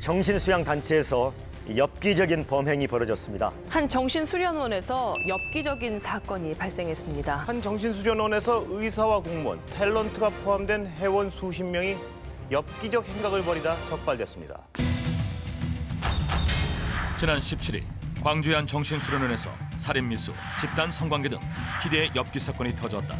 정신수양단체에서 엽기적인 범행이 벌어졌습니다. 한 정신수련원에서 엽기적인 사건이 발생했습니다. 한 정신수련원에서 의사와 공무원, 탤런트가 포함된 회원 수십 명이 엽기적 행각을 벌이다 적발됐습니다. 지난 17일 광주의 한 정신수련원에서 살인미수, 집단 성관계 등 희대의 엽기 사건이 터졌다.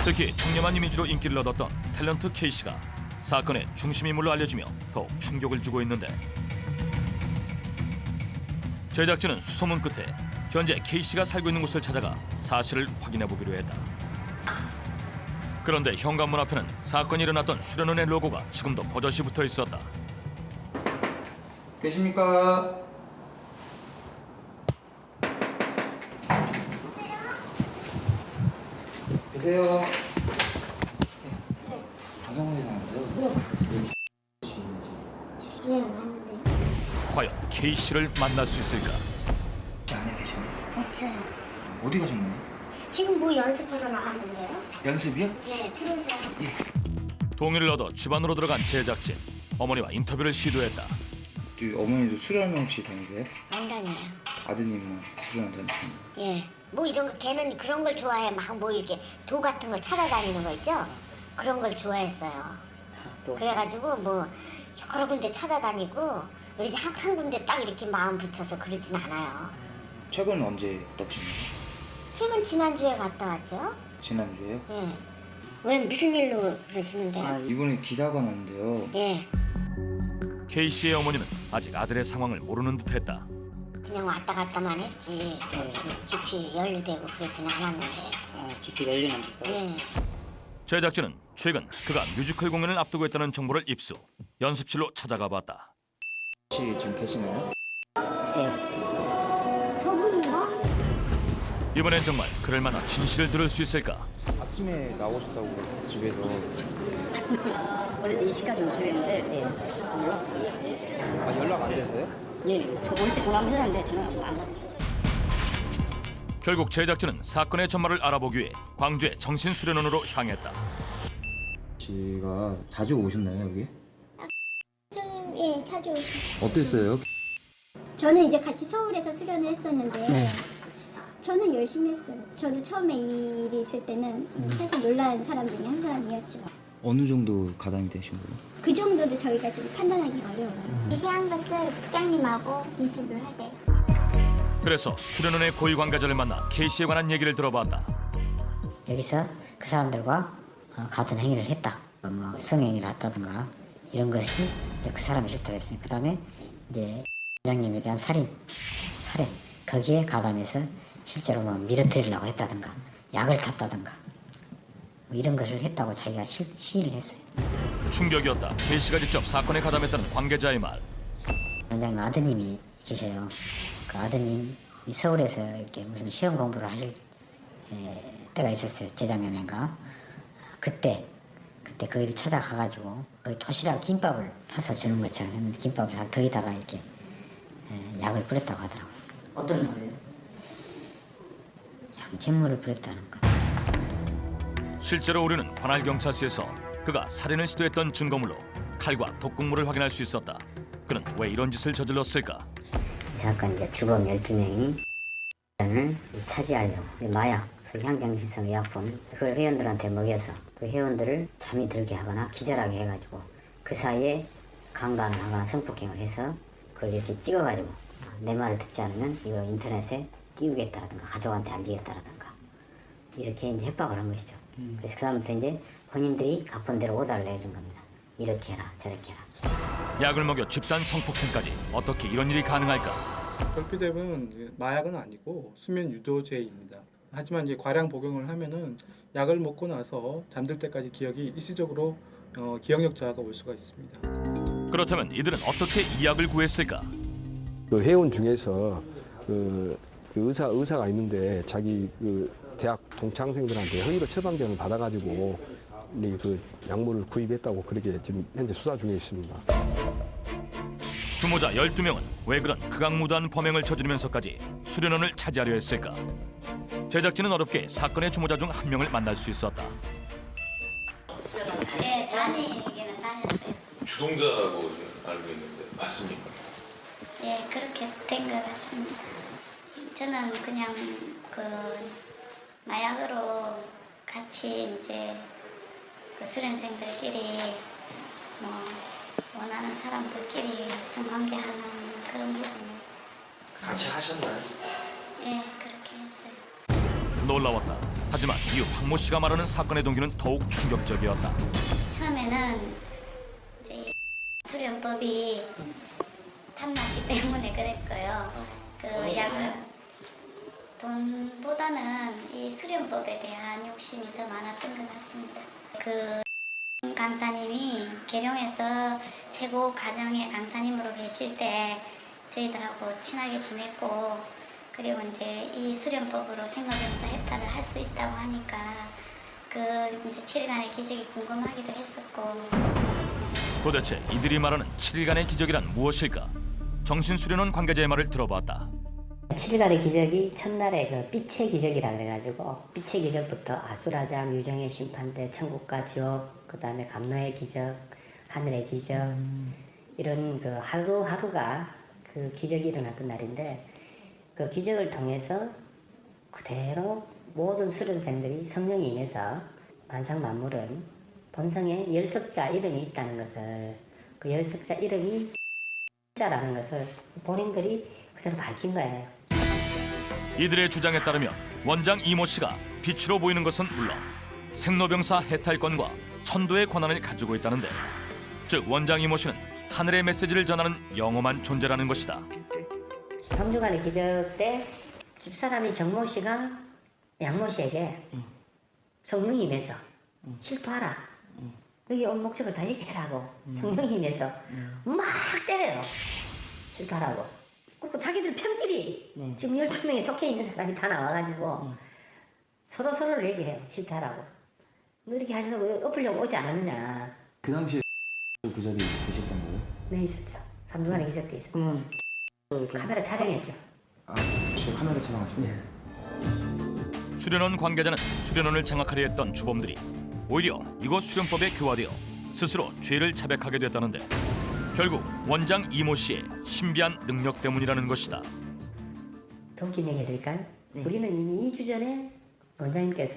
특히 청렴한 이미지로 인기를 얻었던 탤런트 K씨가 사건의 중심인물로 알려지며 더욱 충격을 주고 있는데, 제작진은 수소문 끝에 현재 K씨가 살고 있는 곳을 찾아가 사실을 확인해 보기로 했다. 그런데 현관문 앞에는 사건이 일어났던 수련원의 로고가 지금도 버젓이 붙어 있었다. 계십니까? 계세요. 가정부 이상한데요? 네, 맞는데. 과연 K씨를 만날 수 있을까? 안에 계시나요? 없어요. 어디 가셨나요? 지금 뭐 연습하러 나갔는데요? 연습이요? 네, 들어오세요. 동의를 얻어 집안으로 들어간 제작진. 어머니와 인터뷰를 시도했다. 어머니도 수련원 혹시 다니세요? 안 다녀요. 아드님만 수련원 다니시나요? 예. 뭐 이런 거, 걔는 그런 걸 좋아해. 막 뭐 이렇게 도 같은 거 찾아다니는 거 있죠? 그런 걸 좋아했어요. 그래가지고 뭐 여러 군데 찾아다니고 이제 한 군데 딱 이렇게 마음 붙여서 그러진 않아요. 최근 언제 갔다 오셨나요? 최근 지난주에 갔다 왔죠? 지난주에요? 예. 왜 무슨 일로 그러시는데요? 이번에 기사가 났는데요. 예. K씨의 어머니는 아직 아들의 상황을 모르는 듯했다. 그냥 왔다 갔다만 했지. 깊이 연루되고 그러진 않았는데. 깊이 열리는 거. 예. 제작진은 최근 그가 뮤지컬 공연을 앞두고 있다는 정보를 입수. 연습실로 찾아가 봤다. 혹시 지금 계시나요? 저분이요? 이번엔 정말 그럴 만한 진실을 들을 수 있을까? 아침에 나오셨다고 집에서. 원래 4시까지 오셔야 했는데, 아, 연락 안 되세요? 저 올 때 전화하면 했는데 전화 안 받으셨어요. 결국 제작진은 사건의 전말을 알아보기 위해 광주의 정신수련원으로 향했다. 씨가 자주 오셨나요, 여기? 예, 자주 오시죠. 어땠어요? 저는 이제 같이 서울에서 수련을 했었는데 저는 열심히 했어요. 저도 처음에 이 일이 있을 때는 사실 놀란 사람 중에 한 사람이었죠. 어느 정도 가담이 되신 거예요? 그 정도도 저희가 좀 판단하기 어려워요. 미세한 것을 국장님하고 인터뷰를 하세요. 그래서 수련원의 고위 관계자를 만나 K씨에 관한 얘기를 들어봤다. 여기서 그 사람들과 같은 행위를 했다. 뭐 성행위를 했다든가 이런 것이 이제 그 사람이 실토를 했으니 그다음에 이제 원장님에 대한 살인 거기에 가담해서 실제로 뭐 밀어뜨리려고 했다든가 약을 탔다든가 뭐 이런 것을 했다고 자기가 시인을 했어요. 충격이었다. K씨가 직접 사건에 가담했다는 관계자의 말. 원장님 아드님이 계셔요. 그 아드님이 서울에서 이렇게 무슨 시험 공부를 하실 때가 있었어요. 재작년인가. 그때 거기를 찾아가가지고 거기 도시락 김밥을 사서 주는 것처럼 했는데 김밥을 거기다가 이렇게 약을 뿌렸다고 하더라고요. 어떤 약을요? 양잿물을 뿌렸다는 것. 실제로 우리는 관할경찰서에서 그가 살인을 시도했던 증거물로 칼과 독극물을 확인할 수 있었다. 그는 왜 이런 짓을 저질렀을까? 이 사건 이제 주범 12명이 을 차지하려고 마약, 향정신성 의약품 그걸 회원들한테 먹여서 그 회원들을 잠이 들게 하거나 기절하게 해가지고 그 사이에 강간을 하거나 성폭행을 해서 그걸 이렇게 찍어가지고 내 말을 듣지 않으면 이거 인터넷에 띄우겠다라든가 가족한테 알리겠다라든가 이렇게 이제 협박을 한 것이죠. 그래서 그 다음부터 이제 본인들이 가쁜 대로 오다를 내는 겁니다. 이렇게 해라 저렇게 해라. 약을 먹여 집단 성폭행까지 어떻게 이런 일이 가능할까? 결핍dem은 마약은 아니고 수면 유도제입니다. 하지만 이제 과량 복용을 하면은 약을 먹고 나서 잠들 때까지 기억이 일시적으로 기억력 저하가 올 수가 있습니다. 그렇다면 이들은 어떻게 이 약을 구했을까? 그 회원 중에서 그 의사가 있는데 자기 그 대학 동창생들한테 허위로 처방전을 받아가지고 그 약물을 구입했다고 그렇게 지금 현재 수사 중에 있습니다. 주모자 12명은 왜 그런 극악무도한 범행을 저지르면서까지 수련원을 차지하려 했을까? 제작진은 어렵게 사건의 주모자 중 한 명을 만날 수 있었다. 네, 다니기는 다녔어요. 주동자라고 알고 있는데 맞습니까? 예, 그렇게 된 것 같습니다. 저는 그냥 그 마약으로 같이 이제 그 수련생들끼리 뭐 원하는 사람들끼리 성관계하는 그런 부분을 같이 하셨나요? 예, 그렇게 했어요. 놀라웠다. 하지만 이후 황모 씨가 말하는 사건의 동기는 더욱 충격적이었다. 처음에는 이제 이 수련법이 탐났기 때문에 그랬고요. 그 약은 돈보다는 이 수련법에 대한 욕심이 더 많았던 것 같습니다. 그 강사님이 계룡에서 최고 가정의 강사님으로 계실 때 저희들하고 친하게 지냈고, 그리고 이제 이 수련법으로 생로병사 해탈을 할 수 있다고 하니까 그 이제 7일간의 기적이 궁금하기도 했었고. 도대체 이들이 말하는 7일간의 기적이란 무엇일까? 정신수련원 관계자의 말을 들어봤다. 7일간의 기적이 첫날에 그 빛의 기적이라 그래가지고 빛의 기적부터 아수라장, 유정의 심판대, 천국과 지옥, 그 다음에 감노의 기적, 하늘의 기적, 이런 그 하루하루가 그 기적이 일어났던 날인데, 그 기적을 통해서 그대로 모든 수련생들이 성령이 임해서 만상만물은 본성에 열석자 이름이 있다는 것을, 그 열석자 이름이 자라는 것을 본인들이 그대로 밝힌 거예요. 이들의 주장에 따르면 원장 이모 씨가 빛으로 보이는 것은 물론 생로병사 해탈권과 천도의 권한을 가지고 있다는데, 즉 원장 이모 씨는 하늘의 메시지를 전하는 영험한 존재라는 것이다. 3주간의 기적 때 집사람이 정모 씨가 양모 씨에게 성령이 임해서 실토하라, 여기 온 목적을 다 얘기하라고 성령이 임해서 막 때려요. 실토하라고. 그리고 자기들 편끼리 지금 12명이 속해 있는 사람이 다 나와가지고 서로를 얘기해요. 실토하라고. 너 이렇게 하려고 엎으려고 오지 않았느냐. 그 당시에 그 자리에 계셨던 거예요? 네, 있었죠. 3주간의 기적 때 있었죠. 카메라 촬영했죠. 아, 제가 카메라 촬영하시고. 수련원 관계자는 수련원을 장악하려 했던 주범들이 오히려 이곳 수련법에 교화되어 스스로 죄를 자백하게 됐다는데, 결국 원장 이모 씨의 신비한 능력 때문이라는 것이다. 더 웃긴 얘기 해드릴까요? 우리는 이미 2주 전에 원장님께서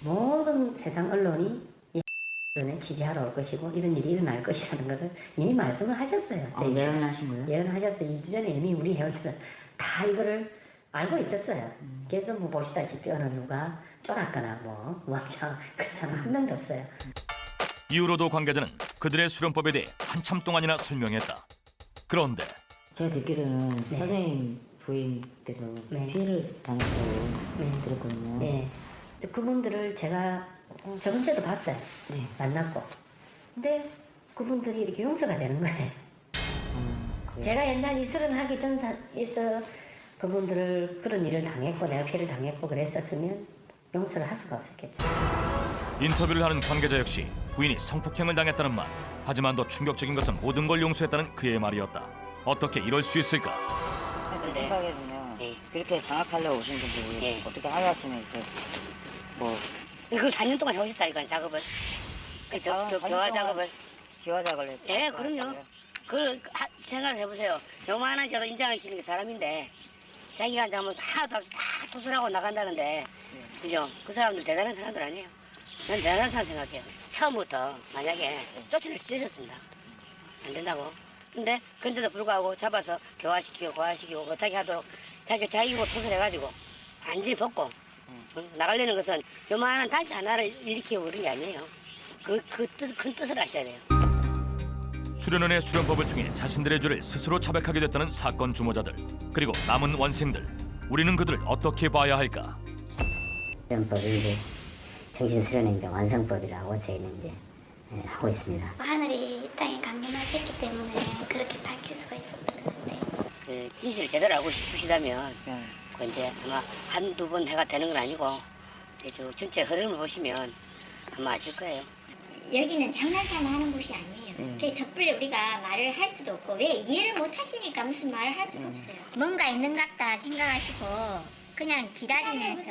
모든 세상 언론이 이 에 취재하러 올 것이고 이런 일이 일어날 것이라는 것을 이미 말씀을 하셨어요. 예언하신 거예요? 예언하셨어요. 2주 전에 이미 우리 회원들은 다 이거를 알고 있었어요. 그래서 뭐 보시다시피 어느 누가 쫄았거나 뭐 왕창 그런 사람 한 명도 없어요. 이후로도 관계자는 그들의 수련법에 대해 한참 동안이나 설명했다. 그런데 제가 듣기로는 선생님 부인께서 피해를 당했다고 들었거든요. 네. 그분들을 제가 저번 주에도 봤어요. 만났고. 근데 그분들이 이렇게 용서가 되는 거예요. 제가 옛날 이 수련을 하기 전에서 그분들을 그런 일을 당했고 내가 피해를 당했고 그랬었으면 용서를 할 수가 없었겠죠. 인터뷰를 하는 관계자 역시 부인이 성폭행을 당했다는 말, 하지만 더 충격적인 것은 모든 걸 용서했다는 그의 말이었다. 어떻게 이럴 수 있을까? 생각에는요. 그렇게 장악하려고 오신 분들이 어떻게 하루아침에 이렇게 뭐 이걸 4년 동안 해오셨다니까, 작업을. 교화 작업을. 기화 작업을 했죠. 예, 그럼요. 그걸 생각을 해보세요. 요만한 저도 인정하시는 게 사람인데 자기가 잘못 하나도 없이 다 투술하고 나간다는데, 그죠? 그 사람들 대단한 사람들 아니에요. 난 대단한 사람 생각해요. 처음부터 만약에 쫓아낼 수도 있었습니다. 안 된다고. 근데 그런데도 불구하고 잡아서 교화시키고 못하게 하도록 자기 옷 투술해가지고 완전히 벗고 나가려는 것은 요만한 단체 하나를 일으키고 그런 게 아니에요. 큰 뜻을 아셔야 돼요. 수련원의 수련법을 통해 자신들의 죄를 스스로 자백하게 됐다는 사건 주모자들, 그리고 남은 원생들, 우리는 그들을 어떻게 봐야 할까? 수련법이 이제 정신수련의 이제 완성법이라고 저희는 이제 하고 있습니다. 하늘이 이 땅에 강림하셨기 때문에 그렇게 밝힐 수가 있었던 것 같아요. 그 진실을 제대로 알고 싶으시다면 그 이제 아마 한두 번 해가 되는 건 아니고 이제 전체 흐름을 보시면 아마 아실 거예요. 여기는 장난삼아 하는 곳이 아니에요. 그래서 섣불리 우리가 말을 할 수도 없고, 왜 이해를 못 하시니까 무슨 말을 할 수도 없어요. 뭔가 있는 것 같다 생각하시고 그냥 기다리면서.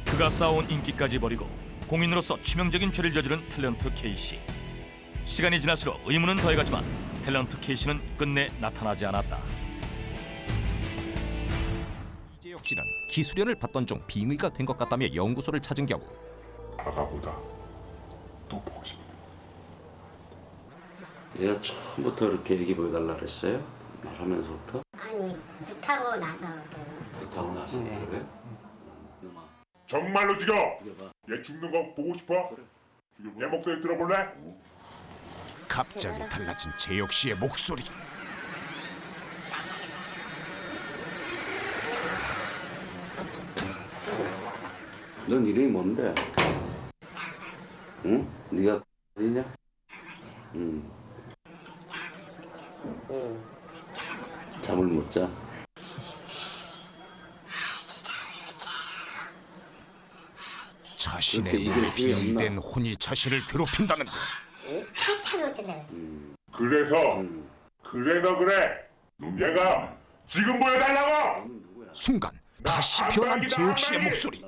그가 쌓아온 인기까지 버리고 공인으로서 치명적인 죄를 저지른 탤런트 K씨. 시간이 지날수록 의문은 더해가지만 탤런트 K씨는 끝내 나타나지 않았다. 이재혁 씨는 기수련을 받던 중 빙의가 된 것 같다며 연구소를 찾은 경우 아가보다 또 보고 싶어. 내가 처음부터 이렇게 애기 보여달라 그랬어요? 말하면서부터? 아니 굿하고 나서 그렇다고 나서 그래? 정말로 죽여! 얘 죽는 거 보고 싶어? 얘 목소리 들어볼래? 갑자기 달라진 재혁 씨의 목소리. 넌 이름이 뭔데? 응? 네가 아니냐? 응. 잠을 못 자. 자신의 몸에 빙의된 혼이 자신을 괴롭힌다는데 한참 어쩌네. 그래서 그래! 얘가 지금 보여달라고! 순간 다시 변한 재혁 씨의 목소리.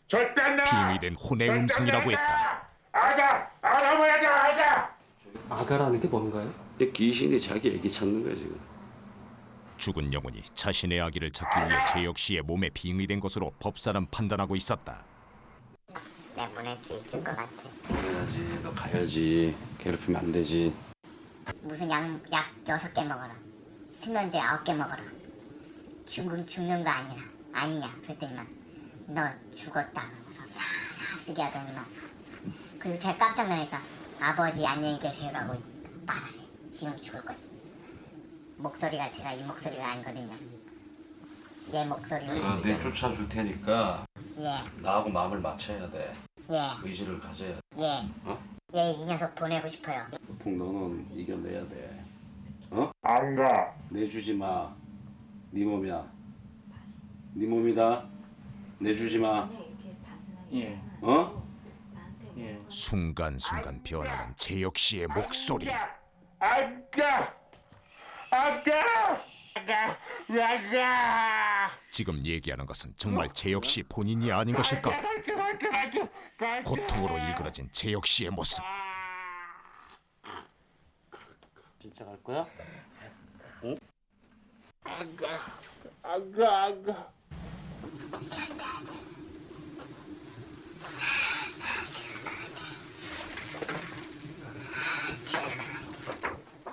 절대 안 나와! 빙의된 혼의 음성이라고 했다. 아가 뭐야, 아가! 아가라는 게 뭔가요? 귀신이 자기 애기 찾는 거야 지금. 죽은 영혼이 자신의 아기를 찾기 위해 재혁 씨의 몸에 빙의된 것으로 법사는 판단하고 있었다. 내보낼 수 있을 것 같아. 그래야지. 너 가야지. 괴롭히면 안 되지. 무슨 약 6개 먹어라. 수면제 9개 먹어라. 죽는 거 아니냐. 그랬더니만 너 죽었다. 그러면서 사사 쓰게 하더니만. 그리고 제가 깜짝 놀라니까 아버지 안녕히 계세요라고 말하래. 지금 죽을 거야. 목소리가 제가 이 목소리가 아니거든요. 얘 목소리가. 내 쫓아줄 테니까 예. 나하고 마음을 맞춰야 돼. 예. 의지를 가져야 돼. 예. 어? 예, 이 녀석 보내고 싶어요. 보통 너는 이겨내야 돼. 어? 안 가. 내주지 마. 네 몸이야. 네 몸이다. 내주지 마. 예. 어? 순간순간 변하는 재혁 씨의 목소리. 아가! 지금 얘기하는 것은 정말 재혁 씨 본인이 아닌 것일까? 고통으로 일그러진 재혁 씨의 모습. 진짜 갈 거야? 응? 아가.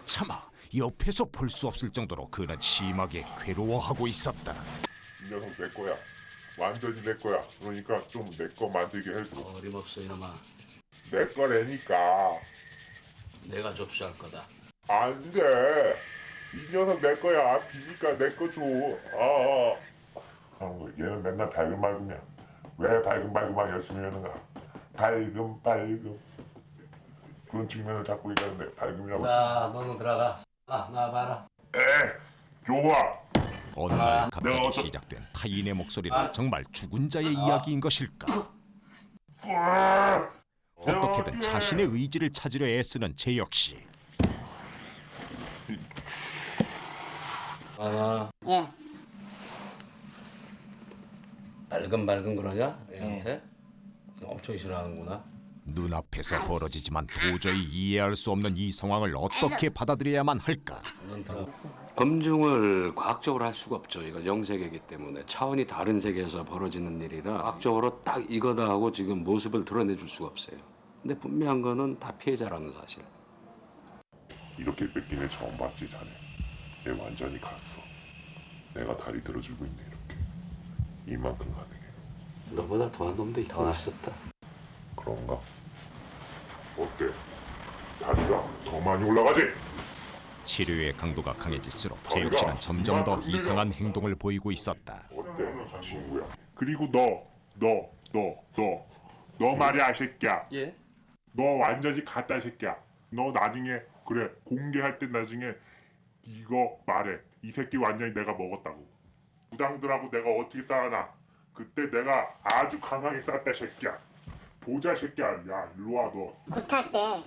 차마 옆에서 볼 수 없을 정도로 그는 심하게 괴로워하고 있었다. 이 녀석 내 거야. 완전히 내 거야. 그러니까 좀 내 거 만들게 해줘. 어림없어 이놈아. 내 거라니까. 내가 접수할 거다. 안 돼. 이 녀석 내 거야. 비니까 내 거 줘. 얘는 맨날 발금발금이야. 왜 발금발금만 열심히 하는가? 발금. 그런 측면을 잡고 얘기하는데 발금이라고. 자, 너는 들어가. 나와봐라. 좋아. 어느 날 갑자기 시작된 타인의 목소리는 정말 죽은 자의 이야기인 것일까? 어떻게든 자신의 의지를 찾으려 애쓰는 재혁 씨. 예. 발금 그러냐? 얘한테? 엄청 싫어하는구나. 눈앞에서 벌어지지만 도저히 이해할 수 없는 이 상황을 어떻게 받아들여야만 할까? 검증을 과학적으로 할 수가 없죠. 이거 영세계이기 때문에 차원이 다른 세계에서 벌어지는 일이라 과학적으로 딱 이거다 하고 지금 모습을 드러내줄 수가 없어요. 근데 분명한 거는 다 피해자라는 사실. 이렇게 뺏긴 애 처음 봤지 자네. 얘 완전히 갔어. 내가 다리 들어주고 있네 이렇게. 이만큼 가능해. 너보다 더한 놈도 더 있었다. 그런가? 어때? 다리가 더 많이 올라가지? 치료의 강도가 강해질수록 재혁 씨는 점점 더 이상한 행동을 보이고 있었다. 어때? 친구야. 그리고 너 말이야 새끼야. 예? 너 완전히 갔다 새끼야. 너 나중에 그래 공개할 때 나중에 이거 말해. 이 새끼 완전히 내가 먹었다고. 부당들하고 내가 어떻게 싸우나. 그때 내가 아주 강하게 쌌다 새끼야. 보자 새끼야. 야 일로 와 너. 굿할 때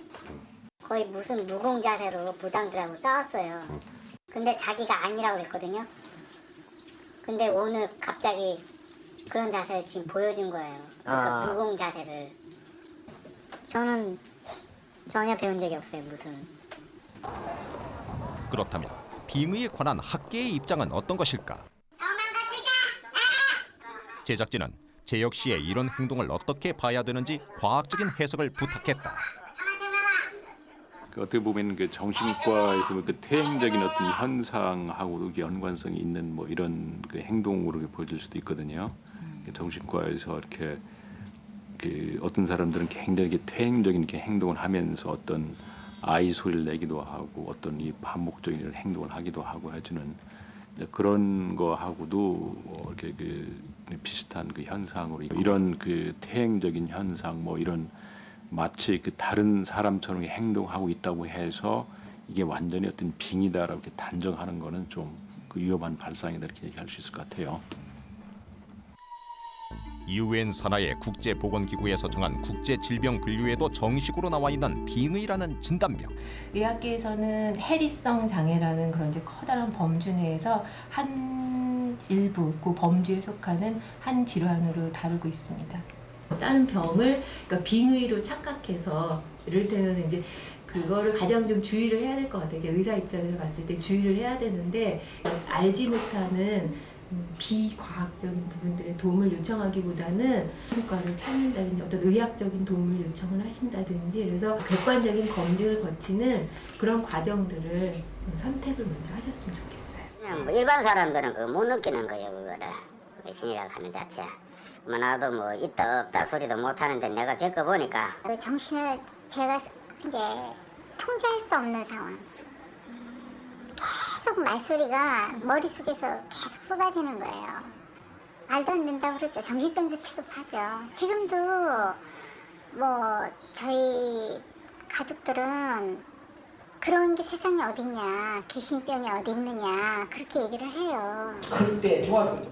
거의 무슨 무공 자세로 부당들하고 싸웠어요. 근데 자기가 아니라고 그랬거든요. 근데 오늘 갑자기 그런 자세를 지금 보여준 거예요. 그러니까 무공 자세를. 저는 전혀 배운 적이 없어요, 무술. 그렇다면 빙의에 관한 학계의 입장은 어떤 것일까? 제작진은 재혁 씨의 이런 행동을 어떻게 봐야 되는지 과학적인 해석을 부탁했다. 어떻게 보면 그 정신과에서 그 퇴행적인 어떤 현상하고 연관성이 있는 뭐 이런 그 행동으로 보여질 수도 있거든요. 정신과에서 이렇게 그 어떤 사람들은 굉장히 퇴행적인 이렇게 행동을 하면서 어떤 아이 소리를 내기도 하고 어떤 이 반복적인 이런 행동을 하기도 하고 해주는 그런 거하고도 이렇게 그 비슷한 그 현상으로 이런 그 퇴행적인 현상 뭐 이런 마치 그 다른 사람처럼 행동하고 있다고 해서 이게 완전히 어떤 빙의다라고 이렇게 단정하는 거는 좀 그 위험한 발상이다 이렇게 얘기할 수 있을 것 같아요. UN 산하의 국제보건기구에서 정한 국제질병분류에도 정식으로 나와 있는 빙의라는 진단명. 의학계에서는 해리성 장애라는 그런 이제 커다란 범주 내에서 한 일부 그 범주에 속하는 한 질환으로 다루고 있습니다. 다른 병을 그러니까 빙의로 착각해서 이를테면 이제 그거를 가장 좀 주의를 해야 될 것 같아요. 이제 의사 입장에서 봤을 때 주의를 해야 되는데 알지 못하는 비과학적인 부분들의 도움을 요청하기보다는 과를 찾는다든지 어떤 의학적인 도움을 요청을 하신다든지 그래서 객관적인 검증을 거치는 그런 과정들을 선택을 먼저 하셨으면 좋겠어요. 그냥 뭐 일반 사람들은 그거 못 느끼는 거예요. 그거를 신이라고 하는 자체. 뭐 나도 뭐 있다 없다 소리도 못 하는데 내가 겪어보니까 그 정신을 제가 이제 통제할 수 없는 상황. 계속 말소리가 머릿속에서 계속 쏟아지는 거예요. 말도 안 된다고 그랬죠. 정신병자 취급하죠. 지금도 뭐 저희 가족들은 그런 게 세상에 어딨냐, 귀신병이 어디 있느냐 그렇게 얘기를 해요.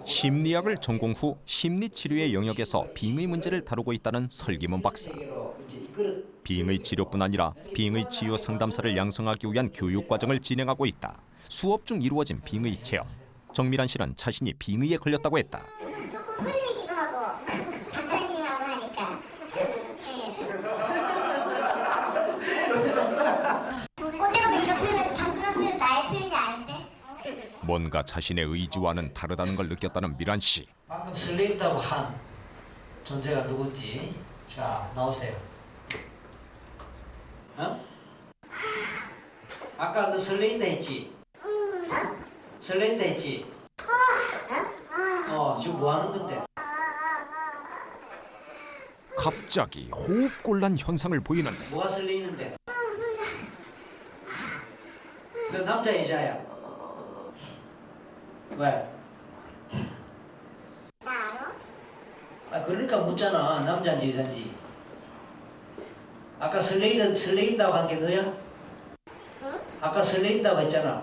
심리학을 전공 후 심리치료의 영역에서 빙의 문제를 다루고 있다는 설기문 박사. 빙의 치료뿐 아니라 빙의 치유 상담사를 양성하기 위한 교육 과정을 진행하고 있다. 수업 중 이루어진 빙의 체험. 정미란 씨는 자신이 빙의에 걸렸다고 했다. 조금 소리 내기도 하고 박사님하고 하니까 어디가 왜 이렇게 하면 당근한 표현 나의 표현이 아닌데? 뭔가 자신의 의지와는 다르다는 걸 느꼈다는 미란 씨. 방금 설레있다고 한 존재가 누구지? 자, 나오세요. 어? 아까 너 설레인다 했지? 설레인다 했지? 지금 뭐 하는 건데? 갑자기 호흡곤란 현상을 보이는데 뭐가 설레이는데? 너 남자 여자야? 왜? 나 알아? 그러니까 묻잖아. 남자인지 여자인지. 아까 설레인다고 한 게 너야? 응? 아까 설레인다고 했잖아.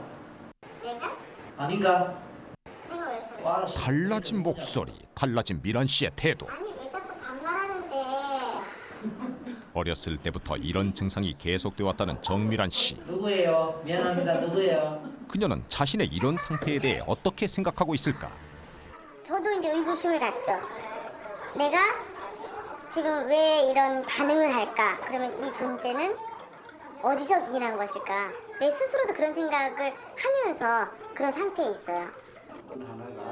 내가? 아닌가? 내가 왜 설레? 알았어. 달라진 목소리, 달라진 미란 씨의 태도. 아니 왜 자꾸 반말하는데? 어렸을 때부터 이런 증상이 계속돼 왔다는 정미란 씨. 누구예요? 미안합니다. 누구예요? 그녀는 자신의 이런 상태에 대해 어떻게 생각하고 있을까? 저도 이제 의구심을 갖죠. 내가 지금 왜 이런 반응을 할까? 그러면 이 존재는 어디서 기인한 것일까? 내 스스로도 그런 생각을 하면서 그런 상태에 있어요.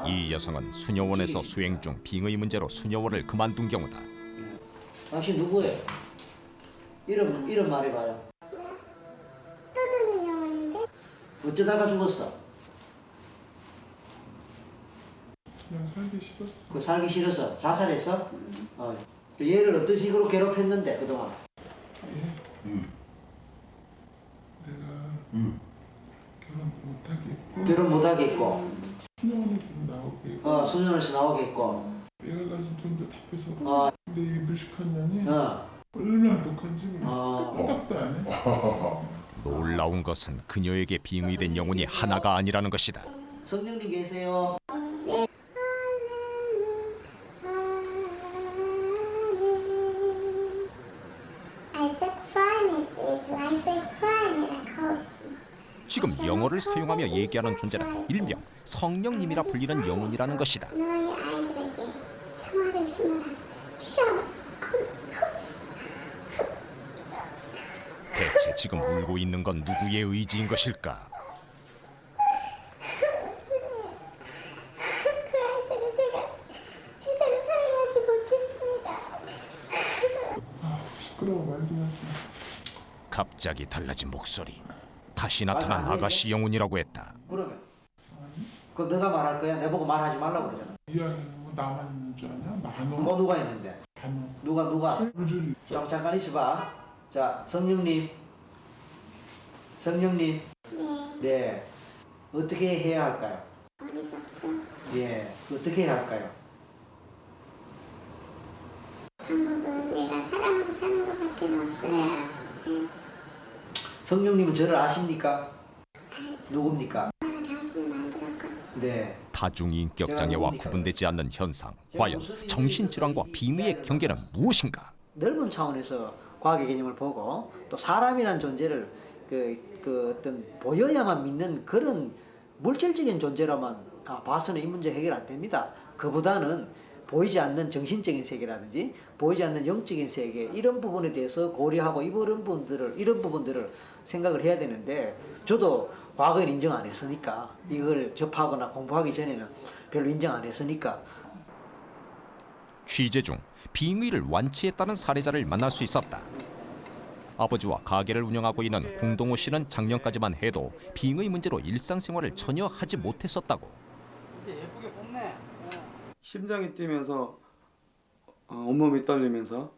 이 여성은 수녀원에서 수행 중 빙의 문제로 수녀원을 그만둔 경우다. 당신 누구예요? 이름 말해봐요. 떠드는 영혼인데? 어쩌다가 죽었어? 그냥 살기 싫었어. 그 살기 싫어서 자살했어? 얘를 어떤 식으로 괴롭혔는데 그동안? 내가 결혼 못하겠고. 결혼 못하겠고. 수녀원에서 나오겠고. 수녀원에서 나오겠고. 내가 가진 돈도 다 뺏어. 근데 이 무식한 년이 얼마나 독한지 끄덕도 안 해. 놀라운 것은 그녀에게 빙의된 영혼이 하나가 아니라는 것이다. 성령님 계세요? 지금 영어를 사용하며 얘기하는 존재는 일명 성령님이라 불리는 영혼이라는 것이다. 너희 아이들에게 평화를 심어라. 대체 지금 울고 있는 건 누구의 의지인 것일까? 갑자기 달라진 목소리. 다시 나타난 아가씨 영훈이라고 했다. 그러면 그럼 너가 말할 거야? 내보고 말하지 말라고 그러잖아. 이 안에 나만 있는 줄 아냐? 나는 뭐 누가 있는데? 누가? 잠깐 있어봐. 자, 성령님. 네. 어떻게 해야 할까요? 어리석죠. 예. 어떻게 해야 할까요? 방법은 내가 사람으로 사는 것밖에 없어요. 성령님은 저를 아십니까? 누굽니까? 당신을 만들었거든. 네. 다중인격 장애와 구분되지 않는 현상. 과연 정신질환과 빙의의 경계는 무엇인가? 넓은 차원에서 과학의 개념을 보고 또 사람이라는 존재를 그 어떤 보여야만 믿는 그런 물질적인 존재로만 봐서는 이 문제 해결 안 됩니다. 그보다는 보이지 않는 정신적인 세계라든지 보이지 않는 영적인 세계 이런 부분에 대해서 고려하고 이런 부분들을 생각을 해야 되는데 저도 과거에 인정 안 했으니까 이걸 접하거나 공부하기 전에는 별로 인정 안 했으니까. 취재 중 빙의를 완치했다는 사례자를 만날 수 있었다. 아버지와 가게를 운영하고 있는 공동호 씨는 작년까지만 해도 빙의 문제로 일상생활을 전혀 하지 못했었다고. 예쁘게 뽑네. 심장이 뛰면서 온몸이 떨리면서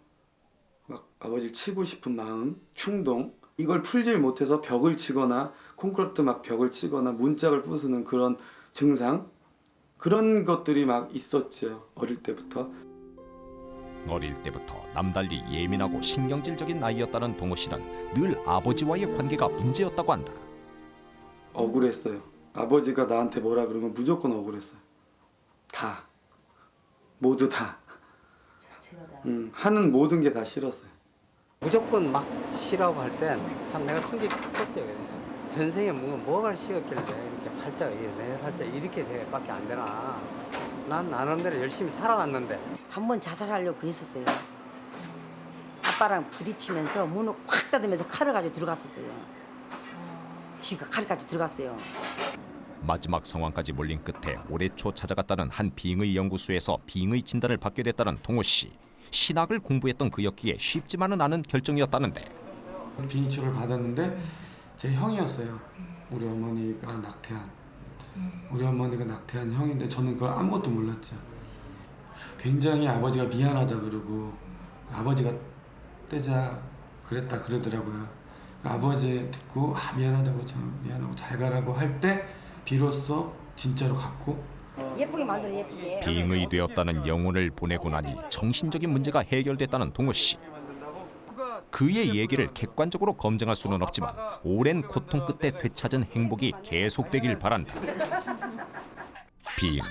막 아버지를 치고 싶은 마음, 충동 이걸 풀질 못해서 벽을 치거나 콘크리트 막 벽을 치거나 문짝을 부수는 그런 증상 그런 것들이 막 있었죠. 어릴 때부터. 어릴 때부터 남달리 예민하고 신경질적인 아이였다는 동호 씨는 늘 아버지와의 관계가 문제였다고 한다. 억울했어요. 아버지가 나한테 뭐라 그러면 무조건 억울했어요. 다. 모두 다. 하는 모든 게 다 싫었어요. 무조건 막 싫어하고 할 땐 참 내가 충격이 컸었죠. 전생에 뭐가 싫었길래 이렇게 팔자가 내 팔자 이렇게 밖에 안 되나. 난 나름대로 열심히 살아왔는데. 한 번 자살하려고 그랬었어요. 아빠랑 부딪히면서 문을 확 닫으면서 칼을 가지고 들어갔었어요. 지가 칼을 가지고 들어갔어요. 마지막 상황까지 몰린 끝에 올해 초 찾아갔다는 한 빙의 연구소에서 빙의 진단을 받게 됐다는 동호 씨. 신학을 공부했던 그였기에 쉽지만은 않은 결정이었다는데. 빙의 치료를 받았는데 제 형이었어요. 우리 어머니가 낙태한. 우리 어머니가 낙태한 형인데 저는 그걸 아무것도 몰랐죠. 굉장히 아버지가 미안하다 그러고 아버지가 떼자 그랬다 그러더라고요. 아버지 듣고 미안하다고 참 미안하고 잘 가라고 할 때 비로소 진짜로 갔고 예쁘게 만들어 예쁘게. 빙의되었다는 영혼을 보내고 나니 정신적인 문제가 해결됐다는 동호 씨. 그의 얘기를 객관적으로 검증할 수는 없지만 오랜 고통 끝에 되찾은 행복이 계속되길 바란다. 빙의,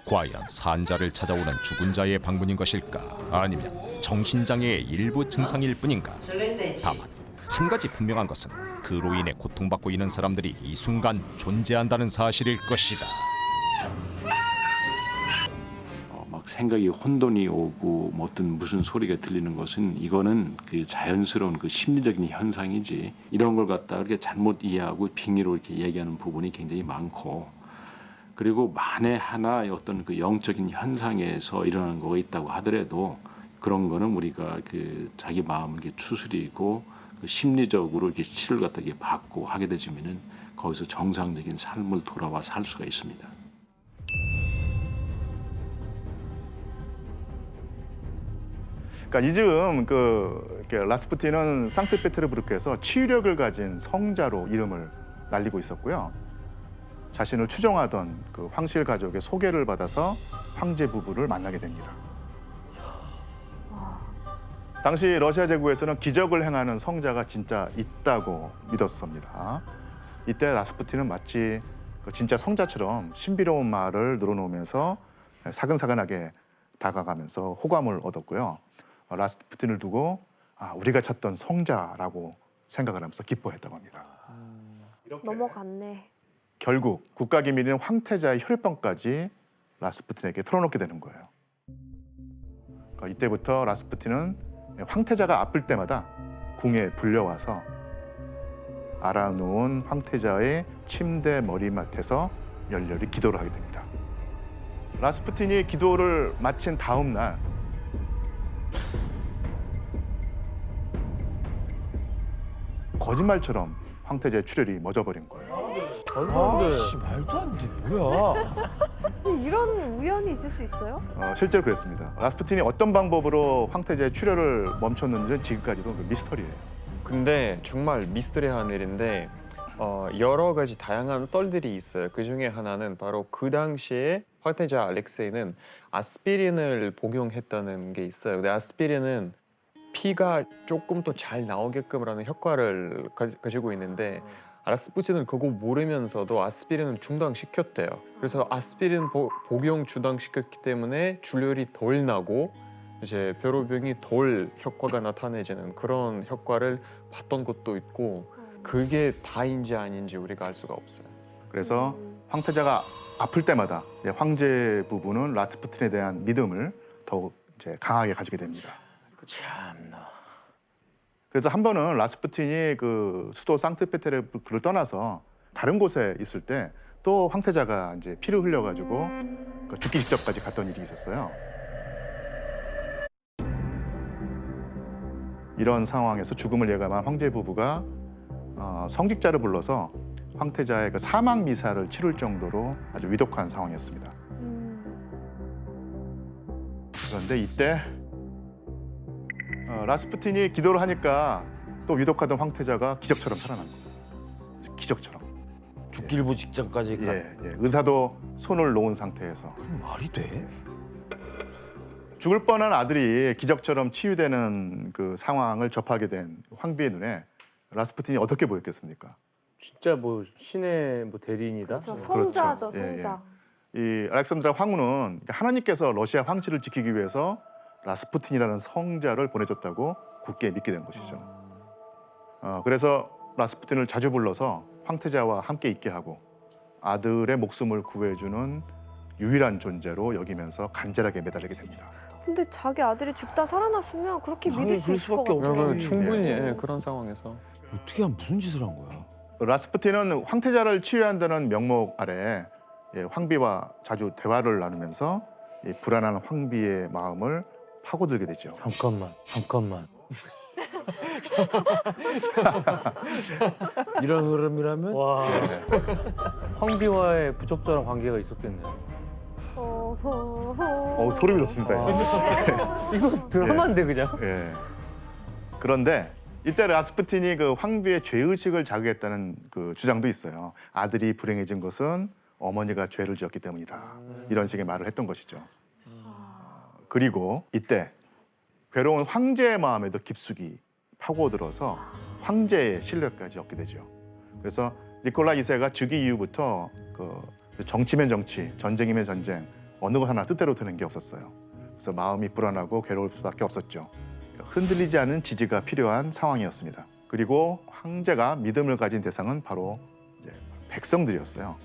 과연 산자를 찾아오는 죽은 자의 방문인 것일까? 아니면 정신장애의 일부 증상일 뿐인가? 다만 한 가지 분명한 것은 그로 인해 고통받고 있는 사람들이 이 순간 존재한다는 사실일 것이다. 막 생각이 혼돈이 오고 뭐 어떤 무슨 소리가 들리는 것은 이거는 그 자연스러운 그 심리적인 현상이지 이런 걸 갖다 이렇게 잘못 이해하고 빙의로 이렇게 얘기하는 부분이 굉장히 많고 그리고 만에 하나 어떤 그 영적인 현상에서 일어나는 거가 있다고 하더라도 그런 거는 우리가 그 자기 마음을 이렇게 추스리고 그 심리적으로 이렇게 치료를 갖다 이렇게 받고 하게 되지면은 거기서 정상적인 삶을 돌아와 살 수가 있습니다. 그러니까 이즈음 라스푸틴은 상트페테르부르크에서 치유력을 가진 성자로 이름을 날리고 있었고요. 자신을 추종하던 그 황실 가족의 소개를 받아서 황제 부부를 만나게 됩니다. 당시 러시아 제국에서는 기적을 행하는 성자가 진짜 있다고 믿었습니다. 이때 라스푸틴은 마치 진짜 성자처럼 신비로운 말을 늘어놓으면서 사근사근하게 다가가면서 호감을 얻었고요. 라스푸틴을 두고 우리가 찾던 성자라고 생각을 하면서 기뻐했다고 합니다. 넘어갔네. 결국 국가기밀인 황태자의 혈액병까지 라스푸틴에게 털어놓게 되는 거예요. 이때부터 라스푸틴은 황태자가 아플 때마다 궁에 불려와서 알아놓은 황태자의 침대 머리맡에서 열렬히 기도를 하게 됩니다. 라스푸틴이 기도를 마친 다음 날 거짓말처럼 황태자의 출혈이 멎어버린 거예요. 말도 안 돼. 뭐야? 이런 우연이 있을 수 있어요? 실제로 그랬습니다. 라스푸틴이 어떤 방법으로 황태자의 출혈을 멈췄는지는 지금까지도 미스터리예요. 근데 정말 미스터리한 일인데 여러 가지 다양한 썰들이 있어요. 그 중에 하나는 바로 그 당시에 황태자 알렉세이는 아스피린을 복용했다는 게 있어요. 근데 아스피린은 피가 조금 더 잘 나오게끔 하는 효과를 가지고 있는데 라스푸틴은 그거 모르면서도 아스피린을 중단시켰대요. 그래서 아스피린 복용 중단시켰기 때문에 출혈이 덜 나고 이제 벼로병이 덜 효과가 나타내지는 그런 효과를 봤던 것도 있고 그게 다인지 아닌지 우리가 알 수가 없어요. 그래서 황태자가 아플 때마다 황제 부부는 라스푸틴에 대한 믿음을 더욱 이제 강하게 가지게 됩니다. 참나. 그래서 한 번은 라스푸틴이 그 수도 상트페테르부르크를 떠나서 다른 곳에 있을 때 또 황태자가 이제 피를 흘려가지고 죽기 직전까지 갔던 일이 있었어요. 이런 상황에서 죽음을 예감한 황제 부부가 성직자를 불러서 황태자의 그 사망 미사를 치를 정도로 아주 위독한 상황이었습니다. 그런데 이때 라스푸틴이 기도를 하니까 또 위독하던 황태자가 기적처럼 살아난 거예요. 기적처럼. 죽길부 직전까지. 의사도 손을 놓은 상태에서. 말이 돼? 죽을 뻔한 아들이 기적처럼 치유되는 그 상황을 접하게 된 황비의 눈에 라스푸틴이 어떻게 보였겠습니까? 진짜 뭐 신의 뭐 대리인이다. 그렇죠. 성자죠, 그렇죠. 성자. 이 알렉산드라 황후는 하나님께서 러시아 황치를 지키기 위해서 라스푸틴이라는 성자를 보내줬다고 굳게 믿게 된 것이죠. 그래서 라스푸틴을 자주 불러서 황태자와 함께 있게 하고 아들의 목숨을 구해주는 유일한 존재로 여기면서 간절하게 매달리게 됩니다. 근데 자기 아들이 죽다 살아났으면 그렇게 믿을 수 있을 것 같아요. 충분히 그런 상황에서 어떻게 무슨 짓을 한 거야? 라스푸틴은 황태자를 치유한다는 명목 아래 황비와 자주 대화를 나누면서 불안한 황비의 마음을 파고들게 되죠. 잠깐만. 이런 흐름이라면? 와. 황비와의 부적절한 관계가 있었겠네요. 소름이 돋습니다. 이거 드라마인데 그냥. 그런데 이때 라스푸틴이 그 황비의 죄의식을 자극했다는 그 주장도 있어요. 아들이 불행해진 것은 어머니가 죄를 지었기 때문이다. 이런 식의 말을 했던 것이죠. 그리고 이때 괴로운 황제의 마음에도 깊숙이 파고들어서 황제의 신뢰까지 얻게 되죠. 그래서 니콜라 2세가 즉위 이후부터 그 정치면 정치, 전쟁이면 전쟁, 어느 것 하나 뜻대로 되는 게 없었어요. 그래서 마음이 불안하고 괴로울 수밖에 없었죠. 흔들리지 않은 지지가 필요한 상황이었습니다. 그리고 황제가 믿음을 가진 대상은 바로 이제 백성들이었어요.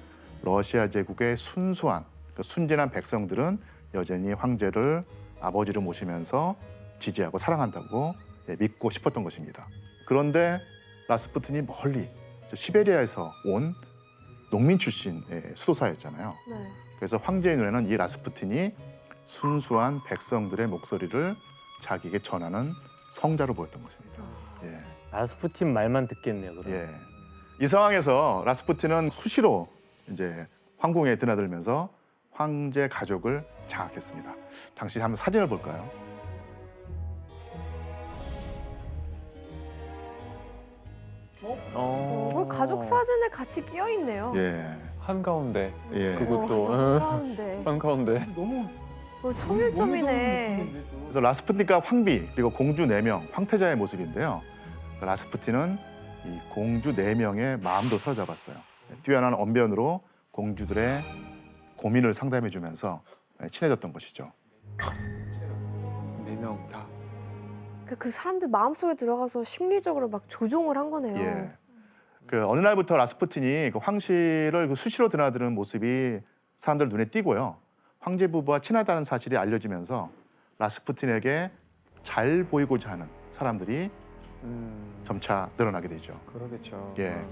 러시아 제국의 순수한, 순진한 백성들은 여전히 황제를 아버지로 모시면서 지지하고 사랑한다고 믿고 싶었던 것입니다. 그런데 라스푸틴이 멀리 시베리아에서 온 농민 출신의 수도사였잖아요. 네. 그래서 황제의 눈에는 이 라스푸틴이 순수한 백성들의 목소리를 자기에게 전하는 성자로 보였던 것입니다. 라스푸틴 말만 듣겠네요. 그럼. 이 상황에서 라스푸틴은 수시로 이제 황궁에 드나들면서 황제 가족을 장악했습니다. 당시 한번 사진을 볼까요? 가족 사진에 같이 끼어 있네요. 한가운데. 그것도 한가운데. 한가운데. 너무 청일점이네. 그래서 라스푸틴과 황비 그리고 공주 4명, 황태자의 모습인데요. 라스푸틴은 이 공주 4명의 마음도 사로잡았어요. 뛰어난 언변으로 공주들의 고민을 상담해주면서 친해졌던 것이죠. 4명 다. 그 사람들 마음속에 들어가서 심리적으로 막 조종을 한 거네요. 어느 날부터 라스푸틴이 그 황실을 수시로 드나드는 모습이 사람들 눈에 띄고요. 황제 부부와 친하다는 사실이 알려지면서 라스푸틴에게 잘 보이고자 하는 사람들이 점차 늘어나게 되죠. 그러겠죠. 예.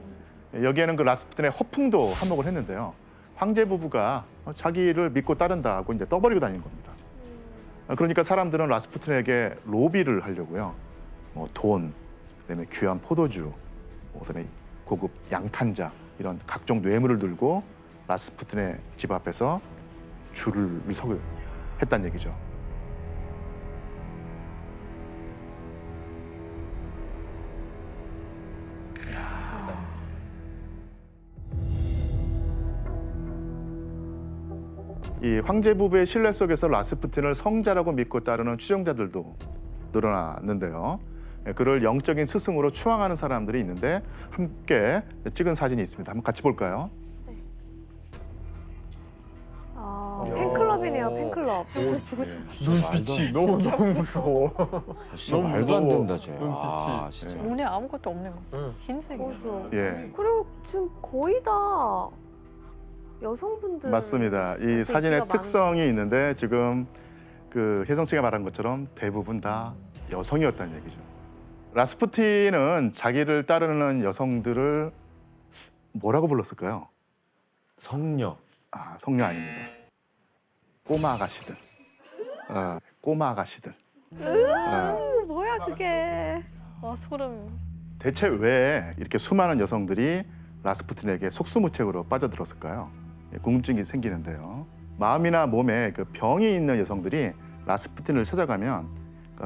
여기에는 그 라스푸틴의 허풍도 한몫을 했는데요. 황제 부부가 자기를 믿고 따른다고 이제 떠버리고 다니는 겁니다. 그러니까 사람들은 라스푸틴에게 로비를 하려고요. 뭐 돈, 그다음에 귀한 포도주, 그다음에 고급 양탄자 이런 각종 뇌물을 들고 라스푸틴의 집 앞에서 줄을 서고 했단 얘기죠. 이 황제 부부의 신뢰 속에서 라스푸틴을 성자라고 믿고 따르는 추종자들도 늘어났는데요. 그를 영적인 스승으로 추앙하는 사람들이 있는데 함께 찍은 사진이 있습니다. 한번 같이 볼까요? 팬클럽이네요, 팬클럽. 눈빛이 너무 무서워. 진짜 말도 안 된다, 쟤. 눈빛이. 진짜. 눈에 아무것도 없는 것 같아. 흰색이야. 예. 그리고 지금 거의 다 여성분들. 맞습니다. 이 사진의 특성이 있는데 지금 그 혜성 씨가 말한 것처럼 대부분 다 여성이었다는 얘기죠. 라스푸틴은 자기를 따르는 여성들을 뭐라고 불렀을까요? 성녀. 아, 성녀 아닙니다. 꼬마 아가씨들. 꼬마 아가씨들. 뭐야 그게. 와 소름. 대체 왜 이렇게 수많은 여성들이 라스푸틴에게 속수무책으로 빠져들었을까요? 궁금증이 생기는데요. 마음이나 몸에 그 병이 있는 여성들이 라스푸틴을 찾아가면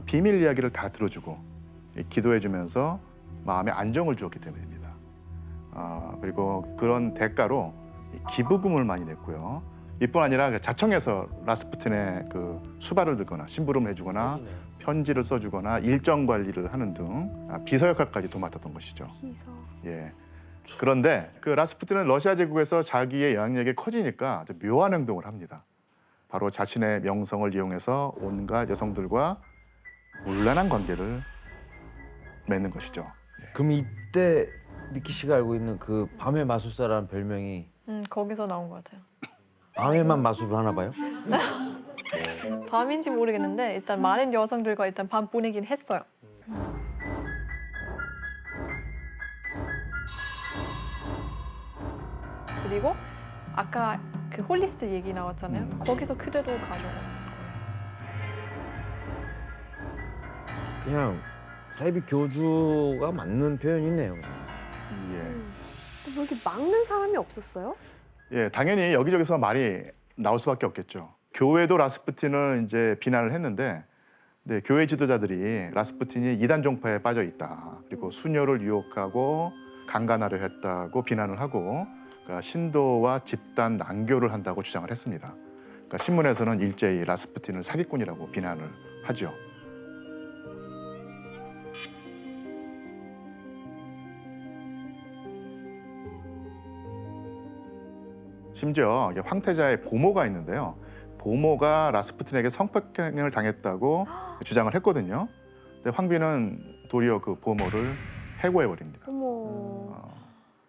비밀 이야기를 다 들어주고 기도해주면서 마음에 안정을 주었기 때문입니다. 그리고 그런 대가로 기부금을 많이 냈고요. 이뿐 아니라 자청해서 라스푸틴의 그 수발을 들거나 심부름을 해주거나 편지를 써주거나 일정 관리를 하는 등 비서 역할까지도 맡았던 것이죠. 비서. 예. 그런데 그 라스푸틴은 러시아 제국에서 자기의 영향력이 커지니까 아주 묘한 행동을 합니다. 바로 자신의 명성을 이용해서 온갖 여성들과 문란한 관계를 맺는 것이죠. 그럼 이때 니키 씨가 알고 있는 그 밤의 마술사라는 별명이 거기서 나온 것 같아요. 밤에만 마술을 하나 봐요? 밤인지 모르겠는데 일단 많은 여성들과 일단 밤 보내긴 했어요. 그리고 아까 그 홀리스트 얘기 나왔잖아요. 거기서 그대로 가져온 그냥 사이비 교주가 맞는 표현이네요. 예. 근데 뭐 이렇게 막는 사람이 없었어요? 예, 당연히 여기저기서 말이 나올 수밖에 없겠죠. 교회도 라스푸틴을 이제 비난을 했는데, 네, 교회 지도자들이 라스푸틴이 이단 종파에 빠져 있다. 그리고 수녀를 유혹하고 강간하려 했다고 비난을 하고, 그러니까 신도와 집단 난교를 한다고 주장을 했습니다. 그러니까 신문에서는 일제히 라스푸틴을 사기꾼이라고 비난을 하죠. 심지어 황태자의 보모가 있는데요. 보모가 라스푸틴에게 성폭행을 당했다고 주장을 했거든요. 근데 황비는 도리어 그 보모를 해고해버립니다.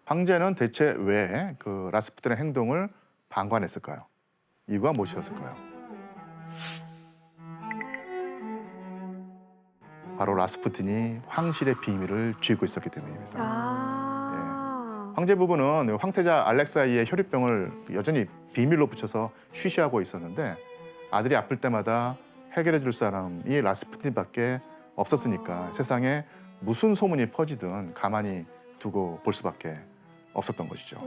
황제는 대체 왜 그 라스푸틴의 행동을 방관했을까요? 이유가 무엇이었을까요? 바로 라스푸틴이 황실의 비밀을 쥐고 있었기 때문입니다. 황제 부부는 황태자 알렉사이의 혈유병을 여전히 비밀로 붙여서 쉬쉬하고 있었는데 아들이 아플 때마다 해결해 줄 사람이 라스푸틴밖에 없었으니까 세상에 무슨 소문이 퍼지든 가만히 두고 볼 수밖에 없었던 것이죠.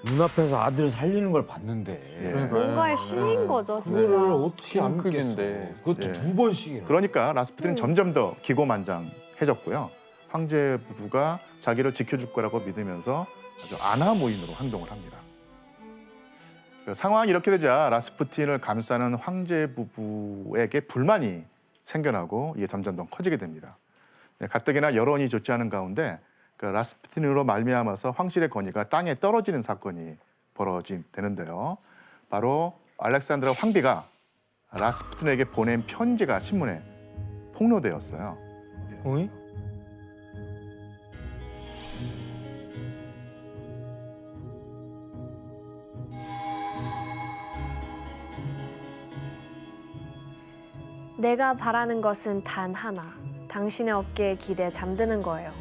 눈앞에서 아들 살리는 걸 봤는데 뭔가에 실린 거죠, 진짜. 그거를 어떻게 안 믿겠어. 그것도 두 번씩이나. 그러니까 라스푸틴은 점점 더 기고만장해졌고요. 황제 부부가 자기를 지켜줄 거라고 믿으면서 아주 안하무인으로 행동을 합니다. 상황이 이렇게 되자 라스푸틴을 감싸는 황제 부부에게 불만이 생겨나고 이게 점점 더 커지게 됩니다. 가뜩이나 여론이 좋지 않은 가운데 그 라스푸틴으로 말미암아서 황실의 권위가 땅에 떨어지는 사건이 벌어지는데요. 바로 알렉산드라 황비가 라스푸틴에게 보낸 편지가 신문에 폭로되었어요. 내가 바라는 것은 단 하나. 당신의 어깨에 기대 잠드는 거예요.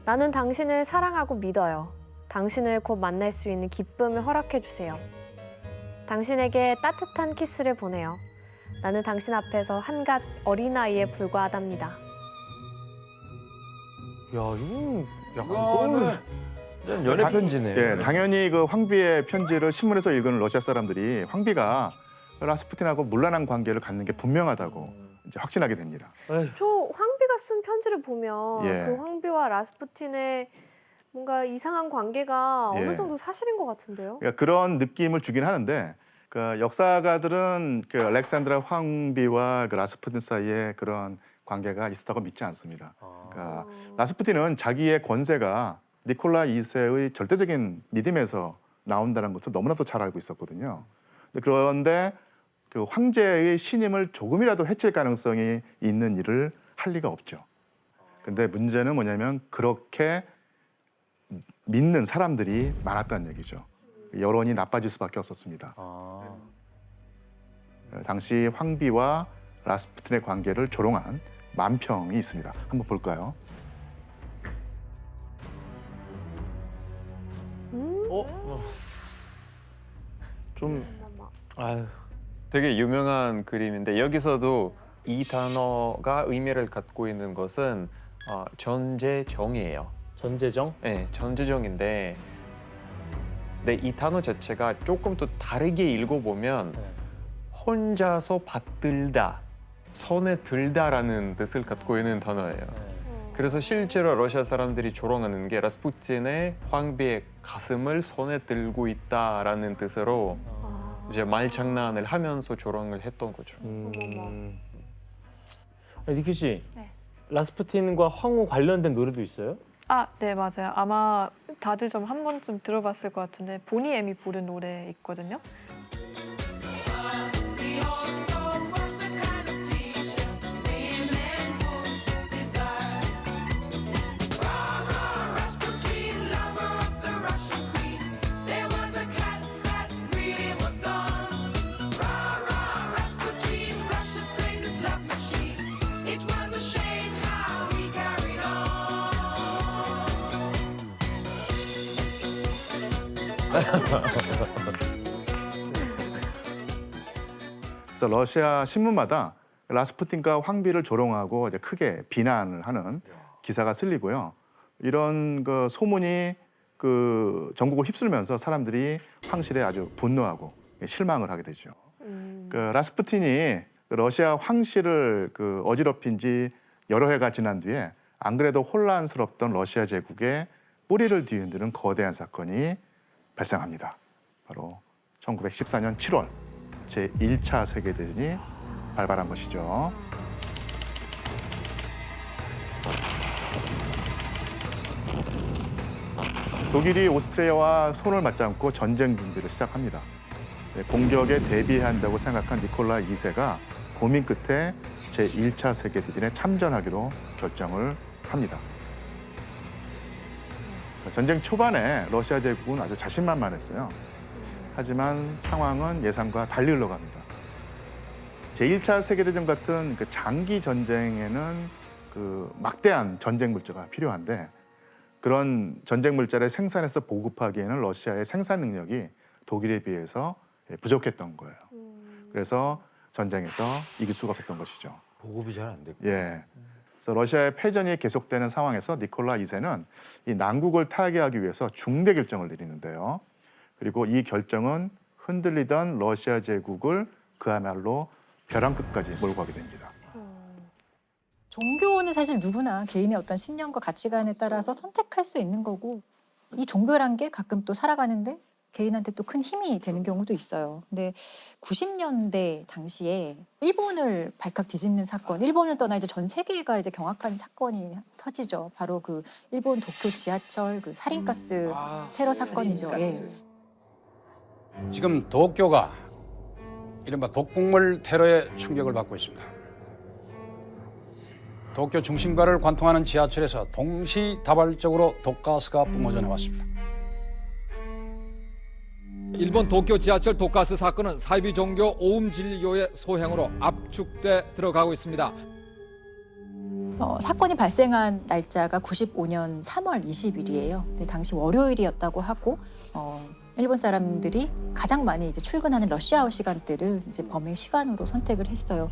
나는 당신을 사랑하고 믿어요. 당신을 곧 만날 수 있는 기쁨을 허락해 주세요. 당신에게 따뜻한 키스를 보내요. 나는 당신 앞에서 한갓 어린아이에 불과하답니다. 야, 이건 이거는 연애 편지네요. 예, 당연히 그 황비의 편지를 신문에서 읽은 러시아 사람들이 황비가 라스푸틴하고 문란한 관계를 갖는 게 분명하다고 이제 확신하게 됩니다. 저 황비가 쓴 편지를 보면 예. 그 황비와 라스푸틴의 뭔가 이상한 관계가 예. 어느 정도 사실인 것 같은데요. 그러니까 그런 느낌을 주긴 하는데 그 역사가들은 그 알렉산드라 황비와 그 라스푸틴 사이에 그런 관계가 있었다고 믿지 않습니다. 그러니까 라스푸틴은 자기의 권세가 니콜라 2세의 절대적인 믿음에서 나온다는 것을 너무나도 잘 알고 있었거든요. 그런데 그 황제의 신임을 조금이라도 해칠 가능성이 있는 일을 할 리가 없죠. 근데 문제는 뭐냐면 그렇게 믿는 사람들이 많았다는 얘기죠. 여론이 나빠질 수밖에 없었습니다. 당시 황비와 라스푸틴의 관계를 조롱한 만평이 있습니다. 한번 볼까요? 좀 아유. 되게 유명한 그림인데 여기서도 이 단어가 의미를 갖고 있는 것은 전제정이에요. 전제정? 네, 전제정인데 근데 이 단어 자체가 조금 더 다르게 읽어보면 혼자서 받들다, 손에 들다라는 뜻을 갖고 있는 단어예요. 그래서 실제로 러시아 사람들이 조롱하는 게 라스푸틴의 황비의 가슴을 손에 들고 있다라는 뜻으로 이제 말장난을 하면서 조롱을 했던 거죠. 니키 씨, 네. 라스푸틴과 황후 관련된 노래도 있어요? 아, 네, 맞아요. 아마 다들 좀 한 번쯤 들어봤을 것 같은데 보니 엠이 부른 노래 있거든요. 그래서 러시아 신문마다 라스푸틴과 황비를 조롱하고 이제 크게 비난을 하는 기사가 쓸리고요. 이런 그 소문이 그 전국을 휩쓸면서 사람들이 황실에 아주 분노하고 실망을 하게 되죠. 그 라스푸틴이 러시아 황실을 그 어지럽힌 지 여러 해가 지난 뒤에 안 그래도 혼란스럽던 러시아 제국의 뿌리를 뒤흔드는 거대한 사건이 발생합니다. 바로 1914년 7월 제1차 세계대전이 발발한 것이죠. 독일이 오스트리아와 손을 맞잡고 전쟁 준비를 시작합니다. 공격에 대비한다고 생각한 니콜라 2세가 고민 끝에 제1차 세계대전에 참전하기로 결정을 합니다. 전쟁 초반에 러시아 제국은 아주 자신만만했어요. 하지만 상황은 예상과 달리 흘러갑니다. 제1차 세계대전 같은 그 장기 전쟁에는 그 막대한 전쟁 물자가 필요한데 그런 전쟁 물자를 생산해서 보급하기에는 러시아의 생산 능력이 독일에 비해서 부족했던 거예요. 그래서 전쟁에서 이길 수가 없었던 것이죠. 보급이 잘 안 됐고. 예. 그래서 러시아의 패전이 계속되는 상황에서 니콜라 2세는 이 난국을 타개하기 위해서 중대 결정을 내리는데요. 그리고 이 결정은 흔들리던 러시아 제국을 그야말로 벼랑 끝까지 몰고 가게 됩니다. 종교는 사실 누구나 개인의 어떤 신념과 가치관에 따라서 선택할 수 있는 거고 이 종교란 게 가끔 또 살아가는데 개인한테 또 큰 힘이 되는 경우도 있어요. 근데 90년대 당시에 일본을 발칵 뒤집는 사건, 일본을 떠나 이제 전 세계가 이제 경악한 사건이 터지죠. 바로 그 일본 도쿄 지하철 그 살인가스 테러 사건이죠. 예. 지금 도쿄가 이른바 독극물 테러의 충격을 받고 있습니다. 도쿄 중심가를 관통하는 지하철에서 동시다발적으로 독가스가 뿜어져 나왔습니다. 일본 도쿄 지하철 독가스 사건은 사이비 종교 오음 진리교의 소행으로 압축돼 들어가고 있습니다. 사건이 발생한 날짜가 95년 3월 20일이에요. 근데 당시 월요일이었다고 하고 일본 사람들이 가장 많이 이제 출근하는 러시아워 시간대를 이제 범행 시간으로 선택을 했어요.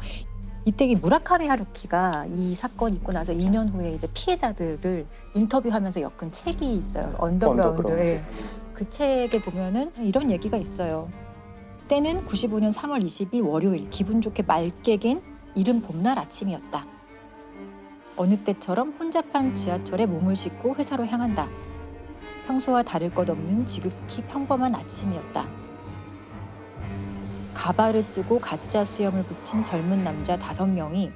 이때 이 무라카미 하루키가 이 사건 있고 나서 2년 후에 이제 피해자들을 인터뷰하면서 엮은 책이 있어요. 언더그라운드. 예. 그 책에 보면은 이런 얘기가 있어요. 때는 95년 3월 20일 월요일, 기분 좋게 맑게 갠 이른 봄날 아침이었다. 어느 때처럼 혼잡한 지하철에 몸을 싣고 회사로 향한다. 평소와 다를 것 없는 지극히 평범한 아침이었다. 가발을 쓰고 가짜 수염을 붙인 젊은 남자 5명이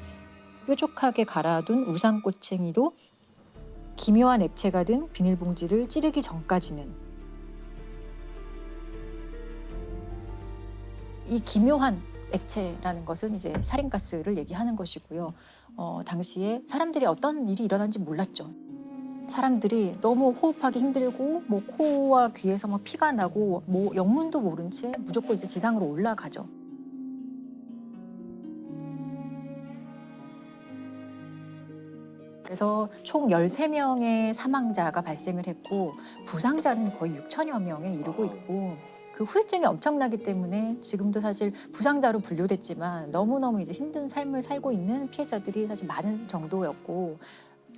뾰족하게 갈아둔 우산꼬챙이로 기묘한 액체가 든 비닐봉지를 찌르기 전까지는 이 기묘한 액체라는 것은 이제 살인가스를 얘기하는 것이고요. 당시에 사람들이 어떤 일이 일어난지 몰랐죠. 사람들이 너무 호흡하기 힘들고 뭐 코와 귀에서 막 피가 나고 뭐 영문도 모른 채 무조건 이제 지상으로 올라가죠. 그래서 총 13명의 사망자가 발생을 했고 부상자는 거의 6천여 명에 이르고 있고 그 후유증이 엄청나기 때문에 지금도 사실 부상자로 분류됐지만 너무너무 이제 힘든 삶을 살고 있는 피해자들이 사실 많은 정도였고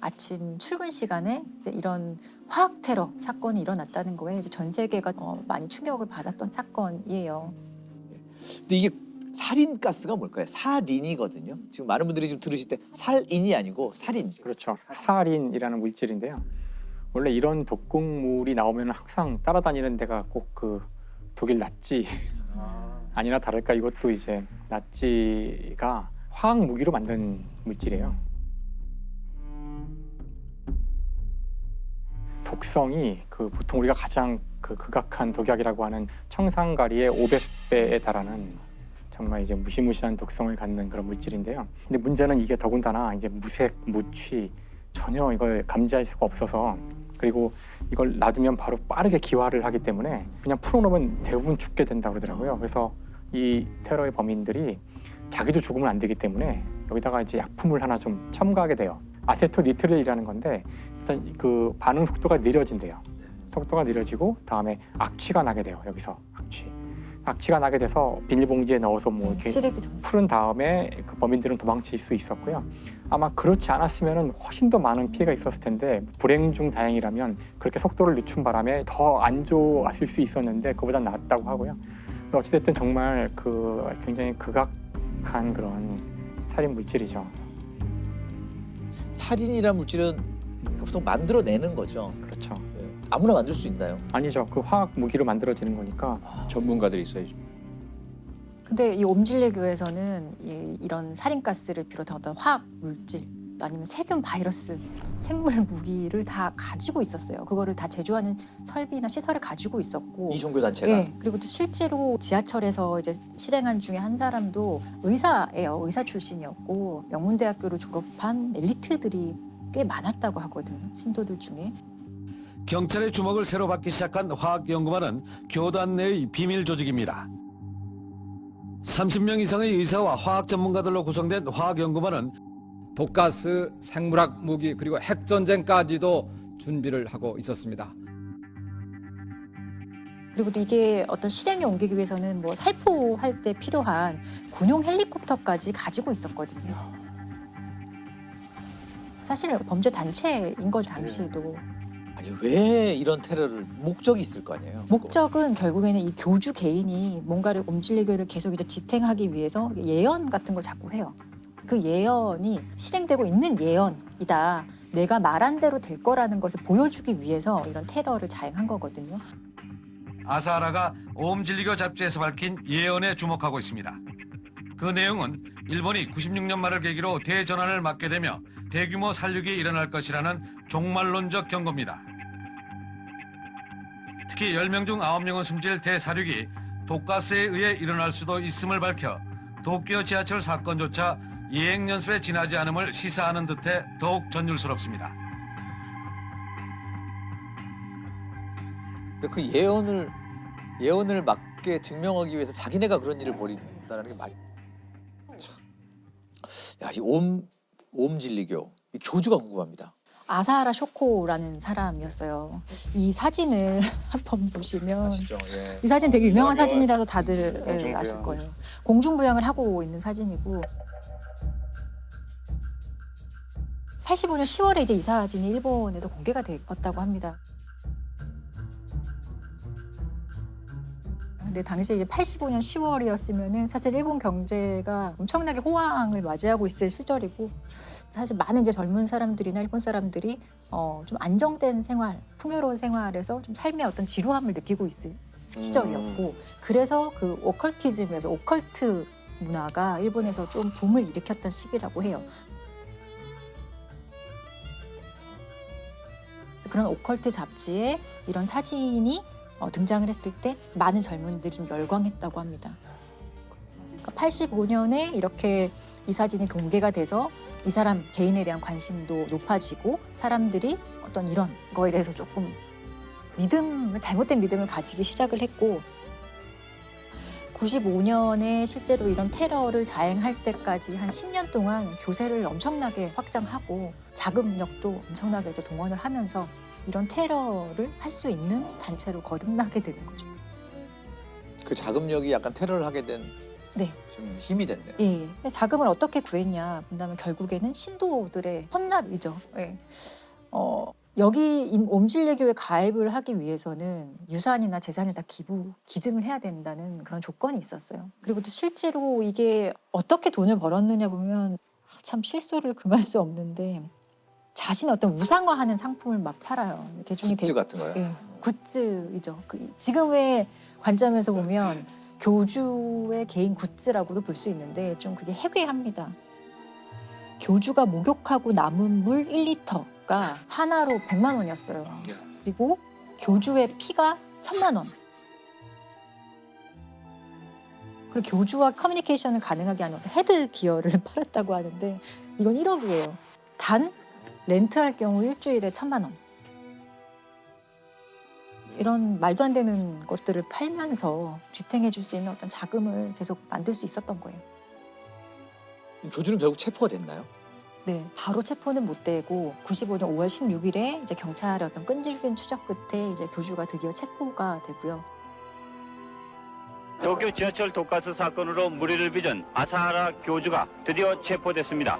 아침 출근 시간에 이제 이런 화학 테러 사건이 일어났다는 거에 이제 전 세계가 많이 충격을 받았던 사건이에요. 근데 이게 살인가스가 뭘까요? 살인이거든요. 지금 많은 분들이 지금 들으실 때 살인이 아니고 살인. 그렇죠. 사린이라는 물질인데요. 원래 이런 독극물이 나오면 항상 따라다니는 데가 꼭 그 독일 나치 아니나 다를까 이것도 이제 나치가 화학 무기로 만든 물질이에요. 독성이 그 보통 우리가 가장 그 극악한 독약이라고 하는 청산가리의 500배에 달하는 정말 이제 무시무시한 독성을 갖는 그런 물질인데요. 근데 문제는 이게 더군다나 이제 무색, 무취 전혀 이걸 감지할 수가 없어서 그리고 이걸 놔두면 바로 빠르게 기화를 하기 때문에 그냥 풀어놓으면 대부분 죽게 된다고 그러더라고요. 그래서 이 테러의 범인들이 자기도 죽으면 안 되기 때문에 여기다가 이제 약품을 하나 좀 첨가하게 돼요. 아세토니트릴이라는 건데 일단 그 반응 속도가 느려진대요. 속도가 느려지고 다음에 악취가 나게 돼요. 여기서 악취가 나게 돼서 비닐봉지에 넣어서 뭐 이렇게 풀은 다음에 그 범인들은 도망칠 수 있었고요. 아마 그렇지 않았으면은 훨씬 더 많은 피해가 있었을 텐데 불행 중 다행이라면 그렇게 속도를 늦춘 바람에 더 안 좋았을 수 있었는데 그보다 낫다고 하고요. 어찌됐든 정말 그 굉장히 극악한 그런 살인 물질이죠. 살인이라는 물질은 보통 만들어내는 거죠. 그렇죠. 아무나 만들 수 있나요? 아니죠. 그 화학 무기로 만들어지는 거니까 전문가들이 있어야죠. 근데 이 옴질레교에서는 이런 살인가스를 비롯한 어떤 화학 물질 아니면 세균, 바이러스, 생물 무기를 다 가지고 있었어요. 그거를 다 제조하는 설비나 시설을 가지고 있었고 이 종교 단체가. 네, 그리고 또 실제로 지하철에서 이제 실행한 중에 한 사람도 의사예요. 의사 출신이었고 명문대학교를 졸업한 엘리트들이 꽤 많았다고 하거든요. 신도들 중에. 경찰의 주목을 새로 받기 시작한 화학연구반은 교단 내의 비밀 조직입니다. 30명 이상의 의사와 화학 전문가들로 구성된 화학연구반은 독가스, 생물학 무기 그리고 핵전쟁까지도 준비를 하고 있었습니다. 그리고 또 이게 어떤 실행에 옮기기 위해서는 뭐 살포할 때 필요한 군용 헬리콥터까지 가지고 있었거든요. 사실 범죄 단체인 거 당시에도. 아니 왜 이런 테러를 목적이 있을 거 아니에요? 목적은 결국에는 이 교주 개인이 뭔가를 옴질레교를 계속 이제 지탱하기 위해서 예언 같은 걸 자꾸 해요. 그 예언이 실행되고 있는 예언이다. 내가 말한 대로 될 거라는 것을 보여주기 위해서 이런 테러를 자행한 거거든요. 아사하라가 오음진리교 잡지에서 밝힌 예언에 주목하고 있습니다. 그 내용은 일본이 96년 말을 계기로 대전환을 맞게 되며 대규모 살육이 일어날 것이라는 종말론적 경고입니다. 특히 10명 중 9명은 숨질 대살육이 독가스에 의해 일어날 수도 있음을 밝혀 도쿄 지하철 사건조차 예행 연습에 지나지 않음을 시사하는 듯해 더욱 전율스럽습니다. 그 예언을 맞게 증명하기 위해서 자기네가 그런 일을 벌인다는 게 말이. 야, 이 옴진리교 이 교주가 궁금합니다. 아사하라 쇼코라는 사람이었어요. 이 사진을 한번 보시면 아시죠? 예. 이 사진 되게 유명한 사진이라서 다들 공중부양. 아실 거예요. 공중부양을 하고 있는 사진이고 85년 10월에 이제 이 사진이 일본에서 공개가 되었다고 합니다. 근데 당시에 이제 85년 10월이었으면은 사실 일본 경제가 엄청나게 호황을 맞이하고 있을 시절이고 사실 많은 이제 젊은 사람들이나 일본 사람들이 좀 안정된 생활, 풍요로운 생활에서 좀 삶의 어떤 지루함을 느끼고 있을 시절이었고 그래서 그 오컬티즘이어서 오컬트 문화가 일본에서 좀 붐을 일으켰던 시기라고 해요. 그런 오컬트 잡지에 이런 사진이 등장을 했을 때 많은 젊은이들이 좀 열광했다고 합니다. 그러니까 85년에 이렇게 이 사진이 공개가 돼서 이 사람 개인에 대한 관심도 높아지고 사람들이 어떤 이런 거에 대해서 조금 잘못된 믿음을 가지기 시작을 했고 95년에 실제로 이런 테러를 자행할 때까지 한 10년 동안 교세를 엄청나게 확장하고 자금력도 엄청나게 이제 동원을 하면서 이런 테러를 할 수 있는 단체로 거듭나게 되는 거죠. 그 자금력이 약간 테러를 하게 된 네. 좀 힘이 됐네요. 예. 근데 자금을 어떻게 구했냐 본다면 결국에는 신도들의 헌납이죠. 예. 여기 옴질레교에 가입을 하기 위해서는 유산이나 재산을 다 기증을 해야 된다는 그런 조건이 있었어요. 그리고 또 실제로 이게 어떻게 돈을 벌었느냐 보면 참 실소를 금할 수 없는데 자신의 어떤 우상화하는 상품을 막 팔아요. 굿즈 같은 거요? 예, 굿즈이죠. 지금의 관점에서 보면 교주의 개인 굿즈라고도 볼 수 있는데 좀 그게 해괴합니다. 교주가 목욕하고 남은 물 1리터가 하나로 100만 원이었어요. 그리고 교주의 피가 1000만 원. 그리고 교주와 커뮤니케이션을 가능하게 하는 헤드 기어를 팔았다고 하는데 이건 1억이에요. 단 렌트할 경우 일주일에 1000만 원. 이런 말도 안 되는 것들을 팔면서 지탱해 줄 수 있는 어떤 자금을 계속 만들 수 있었던 거예요. 교주는 결국 체포가 됐나요? 네, 바로 체포는 못 되고 95년 5월 16일에 이제 경찰의 어떤 끈질긴 추적 끝에 이제 교주가 드디어 체포가 되고요. 도쿄 지하철 독가스 사건으로 무리를 빚은 아사하라 교주가 드디어 체포됐습니다.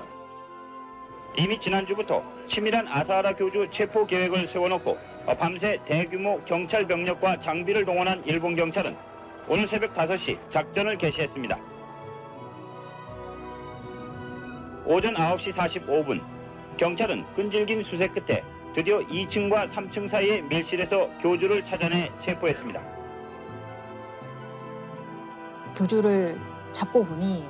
이미 지난주부터 치밀한 아사하라 교주 체포 계획을 세워놓고 밤새 대규모 경찰 병력과 장비를 동원한 일본 경찰은 오늘 새벽 5시 작전을 개시했습니다. 오전 9시 45분 경찰은 끈질긴 수색 끝에 드디어 2층과 3층 사이의 밀실에서 교주를 찾아내 체포했습니다. 교주를 잡고 보니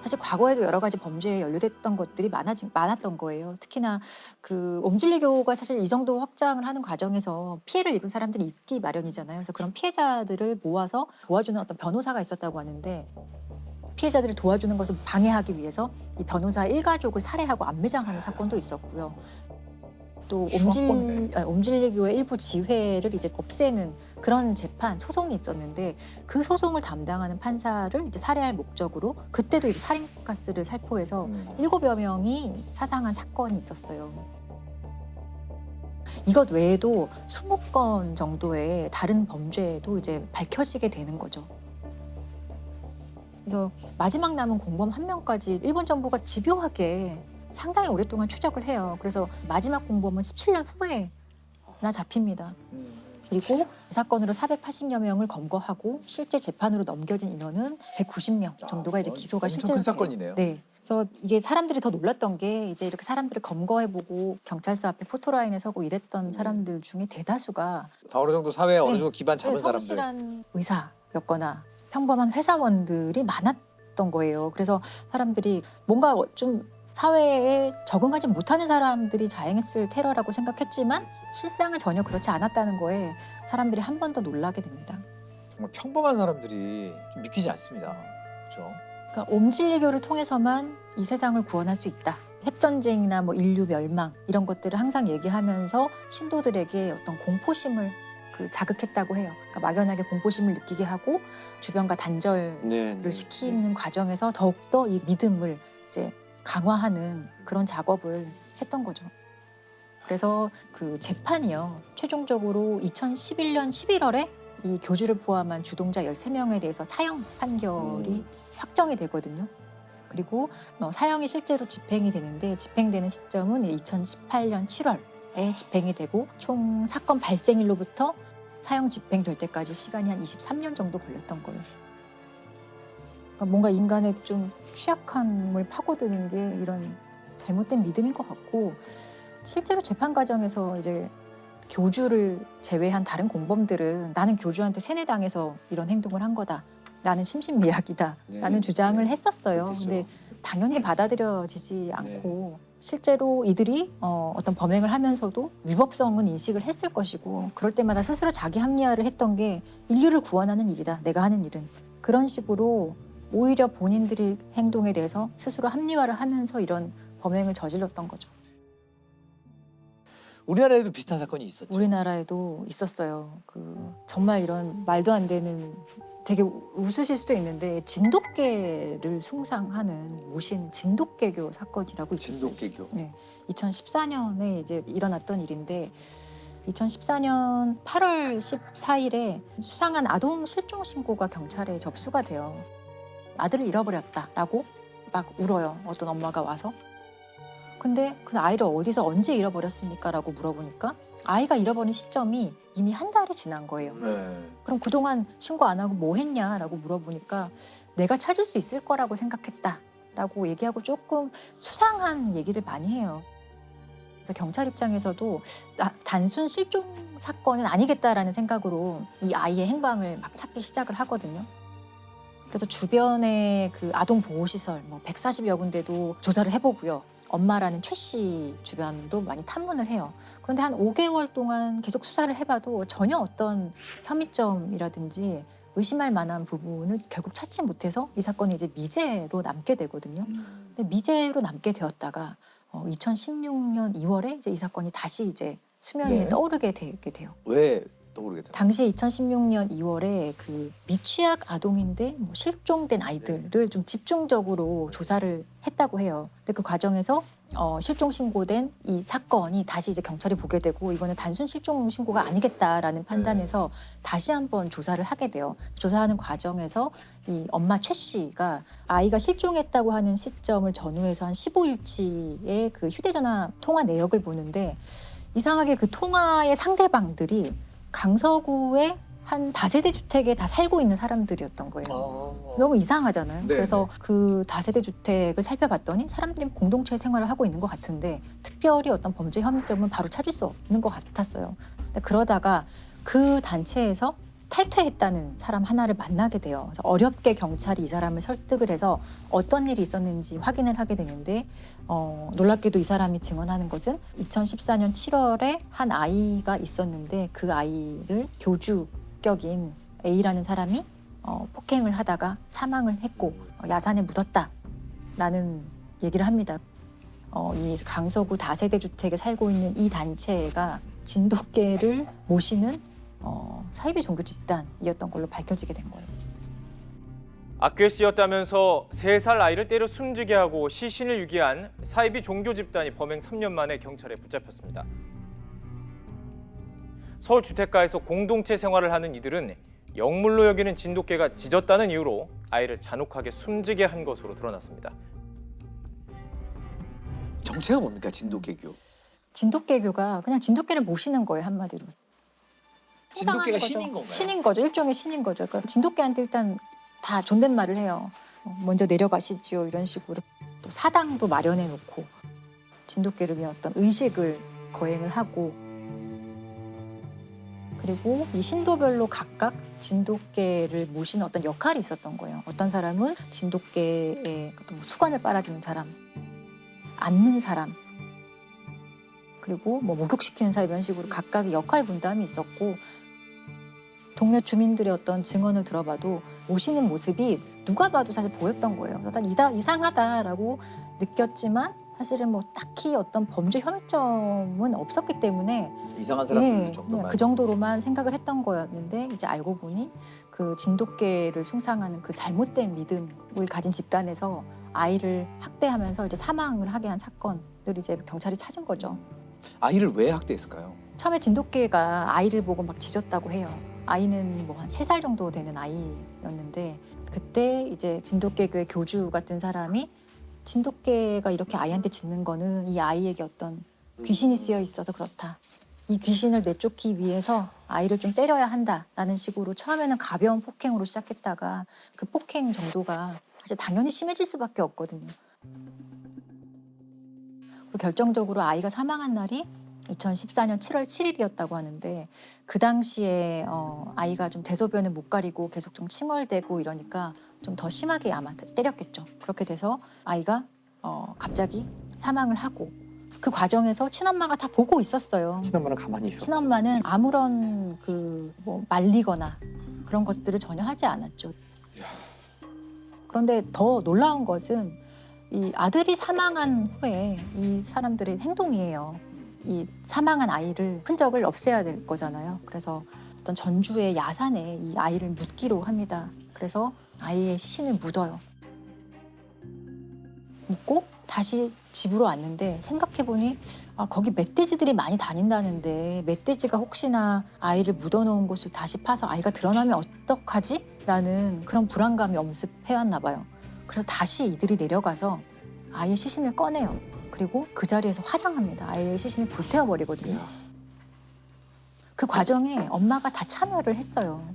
사실 과거에도 여러 가지 범죄에 연루됐던 것들이 많았던 거예요. 특히나 그 옴질레교가 사실 이 정도 확장을 하는 과정에서 피해를 입은 사람들이 있기 마련이잖아요. 그래서 그런 피해자들을 모아서 도와주는 어떤 변호사가 있었다고 하는데 피해자들을 도와주는 것을 방해하기 위해서 이 변호사 일가족을 살해하고 암매장하는 사건도 있었고요. 또 옴질레교의 일부 지회를 이제 없애는 그런 재판 소송이 있었는데 그 소송을 담당하는 판사를 이제 살해할 목적으로 그때도 이제 살인가스를 살포해서 7여 명이 사상한 사건이 있었어요. 이것 외에도 20건 정도의 다른 범죄도 이제 밝혀지게 되는 거죠. 그래서 마지막 남은 공범 1명까지 일본 정부가 집요하게 상당히 오랫동안 추적을 해요. 그래서 마지막 공범은 17년 후에나 잡힙니다. 그리고 이 사건으로 480여 명을 검거하고 실제 재판으로 넘겨진 인원은 190명 정도가 이제 기소가 엄청 실제로 큰 사건이네요. 네. 그래서 이게 사람들이 더 놀랐던 게 이제 이렇게 사람들을 검거해보고 경찰서 앞에 포토라인에 서고 이랬던 사람들 중에 대다수가 다 어느 정도 사회에 어느 정도 기반 잡은 사람들. 성실한 의사였거나 평범한 회사원들이 많았던 거예요. 그래서 사람들이 뭔가 좀 사회에 적응하지 못하는 사람들이 자행했을 테러라고 생각했지만 실상은 전혀 그렇지 않았다는 거에 사람들이 한 번 더 놀라게 됩니다. 정말 평범한 사람들이 좀 믿기지 않습니다. 그렇죠? 그러니까 옴질레교를 통해서만 이 세상을 구원할 수 있다. 핵전쟁이나 뭐 인류 멸망 이런 것들을 항상 얘기하면서 신도들에게 어떤 공포심을 자극했다고 해요. 그러니까 막연하게 공포심을 느끼게 하고 주변과 단절을 시키는 과정에서 더욱더 이 믿음을 이제 강화하는 그런 작업을 했던 거죠. 그래서 그 재판이요. 최종적으로 2011년 11월에 이 교주를 포함한 주동자 13명에 대해서 사형 판결이 확정이 되거든요. 그리고 사형이 실제로 집행이 되는데 집행되는 시점은 2018년 7월에 집행이 되고 총 사건 발생일로부터 사형 집행될 때까지 시간이 한 23년 정도 걸렸던 거예요. 그러니까 뭔가 인간의 좀 취약함을 파고드는 게 이런 잘못된 믿음인 것 같고 실제로 재판 과정에서 이제 교주를 제외한 다른 공범들은 나는 교주한테 세뇌당해서 이런 행동을 한 거다. 나는 심신미약이다. 라는 주장을 했었어요. 그렇겠죠. 근데 당연히 받아들여지지 않고 실제로 이들이 어떤 범행을 하면서도 위법성은 인식을 했을 것이고 그럴 때마다 스스로 자기 합리화를 했던 게 인류를 구원하는 일이다. 내가 하는 일은. 그런 식으로 오히려 본인들이 행동에 대해서 스스로 합리화를 하면서 이런 범행을 저질렀던 거죠. 우리나라에도 비슷한 사건이 있었죠. 우리나라에도 있었어요. 정말 이런 말도 안 되는 되게 웃으실 수도 있는데 진돗개를 숭상하는 모시는 진돗개교 사건이라고 있었어요. 진돗개교. 네, 2014년에 이제 일어났던 일인데 2014년 8월 14일에 수상한 아동 실종 신고가 경찰에 접수가 돼요. 아들을 잃어버렸다라고 막 울어요. 어떤 엄마가 와서. 근데 그 아이를 어디서 언제 잃어버렸습니까? 라고 물어보니까 아이가 잃어버린 시점이 이미 한 달이 지난 거예요. 그럼 그동안 신고 안 하고 뭐 했냐라고 물어보니까 내가 찾을 수 있을 거라고 생각했다라고 얘기하고 조금 수상한 얘기를 많이 해요. 그래서 경찰 입장에서도 단순 실종 사건은 아니겠다라는 생각으로 이 아이의 행방을 막 찾기 시작을 하거든요. 그래서 주변의 그 아동 보호시설 140여 군데도 조사를 해보고요. 엄마라는 최 씨 주변도 많이 탐문을 해요. 그런데 한 5개월 동안 계속 수사를 해봐도 전혀 어떤 혐의점이라든지 의심할 만한 부분을 결국 찾지 못해서 이 사건이 이제 미제로 남게 되거든요. 근데 미제로 남게 되었다가 2016년 2월에 이제 이 사건이 다시 이제 수면 위에 떠오르게 되게 돼요. 왜 떠오르게 돼요? 당시에 2016년 2월에 그 미취학 아동인데 실종된 아이들을 좀 집중적으로 조사를 했다고 해요. 근데 그 과정에서 실종 신고된 이 사건이 다시 이제 경찰이 보게 되고 이거는 단순 실종 신고가 아니겠다라는 판단에서 다시 한번 조사를 하게 돼요. 조사하는 과정에서 이 엄마 최 씨가 아이가 실종했다고 하는 시점을 전후해서 한 15일치의 그 휴대전화 통화 내역을 보는데 이상하게 그 통화의 상대방들이 강서구의 한 다세대 주택에 다 살고 있는 사람들이었던 거예요. 너무 이상하잖아요. 네, 그래서 그 다세대 주택을 살펴봤더니 사람들이 공동체 생활을 하고 있는 것 같은데 특별히 어떤 범죄 혐의점은 바로 찾을 수 없는 것 같았어요. 그러다가 그 단체에서 탈퇴했다는 사람 하나를 만나게 돼요. 그래서 어렵게 경찰이 이 사람을 설득을 해서 어떤 일이 있었는지 확인을 하게 되는데 놀랍게도 이 사람이 증언하는 것은 2014년 7월에 한 아이가 있었는데 그 아이를 교주격인 A라는 사람이 폭행을 하다가 사망을 했고 야산에 묻었다라는 얘기를 합니다. 이 강서구 다세대 주택에 살고 있는 이 단체가 진돗개를 모시는 사이비 종교 집단이었던 걸로 밝혀지게 된 거예요. 악교에 쓰였다면서 3살 아이를 때려 숨지게 하고 시신을 유기한 사이비 종교 집단이 범행 3년 만에 경찰에 붙잡혔습니다. 서울 주택가에서 공동체 생활을 하는 이들은 영물로 여기는 진돗개가 짖었다는 이유로 아이를 잔혹하게 숨지게 한 것으로 드러났습니다. 정체가 뭡니까 진돗개교? 진돗개교가 그냥 진돗개를 모시는 거예요, 한마디로. 진돗개가 거죠. 신인 건가요? 신인 거죠. 일종의 신인 거죠. 그러니까 진돗개한테 일단 다 존댓말을 해요. 먼저 내려가시지요 이런 식으로. 또 사당도 마련해 놓고 진돗개를 위한 어떤 의식을 거행을 하고 그리고 이 신도별로 각각 진돗개를 모시는 어떤 역할이 있었던 거예요. 어떤 사람은 진돗개의 수건을 빨아주는 사람, 앉는 사람, 그리고 목욕시키는 사람 이런 식으로 각각의 역할 분담이 있었고 동네 주민들의 어떤 증언을 들어봐도 모시는 모습이 누가 봐도 사실 보였던 거예요. 일단 이상하다라고 느꼈지만 사실은 딱히 어떤 범죄 혐의점은 없었기 때문에 이상한 사람들 정도만 그 정도로만 생각을 했던 거였는데 이제 알고 보니 그 진돗개를 숭상하는 그 잘못된 믿음을 가진 집단에서 아이를 학대하면서 이제 사망을 하게 한 사건을 이제 경찰이 찾은 거죠. 아이를 왜 학대했을까요? 처음에 진돗개가 아이를 보고 막 짖었다고 해요. 아이는 뭐 한 3살 정도 되는 아이였는데 그때 이제 진돗개교회 교주 같은 사람이 진돗개가 이렇게 아이한테 짖는 거는 이 아이에게 어떤 귀신이 쓰여 있어서 그렇다. 이 귀신을 내쫓기 위해서 아이를 좀 때려야 한다라는 식으로 처음에는 가벼운 폭행으로 시작했다가 그 폭행 정도가 이제 당연히 심해질 수밖에 없거든요. 그리고 결정적으로 아이가 사망한 날이 2014년 7월 7일이었다고 하는데 그 당시에 아이가 좀 대소변을 못 가리고 계속 좀 칭얼대고 이러니까 좀 더 심하게 아마 때렸겠죠. 그렇게 돼서 아이가 갑자기 사망을 하고 그 과정에서 친엄마가 다 보고 있었어요. 친엄마는 가만히 있었어요. 친엄마는 아무런 뭐 말리거나 그런 것들을 전혀 하지 않았죠. 그런데 더 놀라운 것은 이 아들이 사망한 후에 이 사람들의 행동이에요. 이 사망한 아이를 흔적을 없애야 될 거잖아요. 그래서 어떤 전주의 야산에 이 아이를 묻기로 합니다. 그래서 아이의 시신을 묻어요. 묻고 다시 집으로 왔는데 생각해보니 거기 멧돼지들이 많이 다닌다는데 멧돼지가 혹시나 아이를 묻어놓은 곳을 다시 파서 아이가 드러나면 어떡하지? 라는 그런 불안감이 엄습해왔나 봐요. 그래서 다시 이들이 내려가서 아이의 시신을 꺼내요. 그리고 그 자리에서 화장합니다. 아이의 시신을 불태워버리거든요. 그 과정에 엄마가 다 참여를 했어요.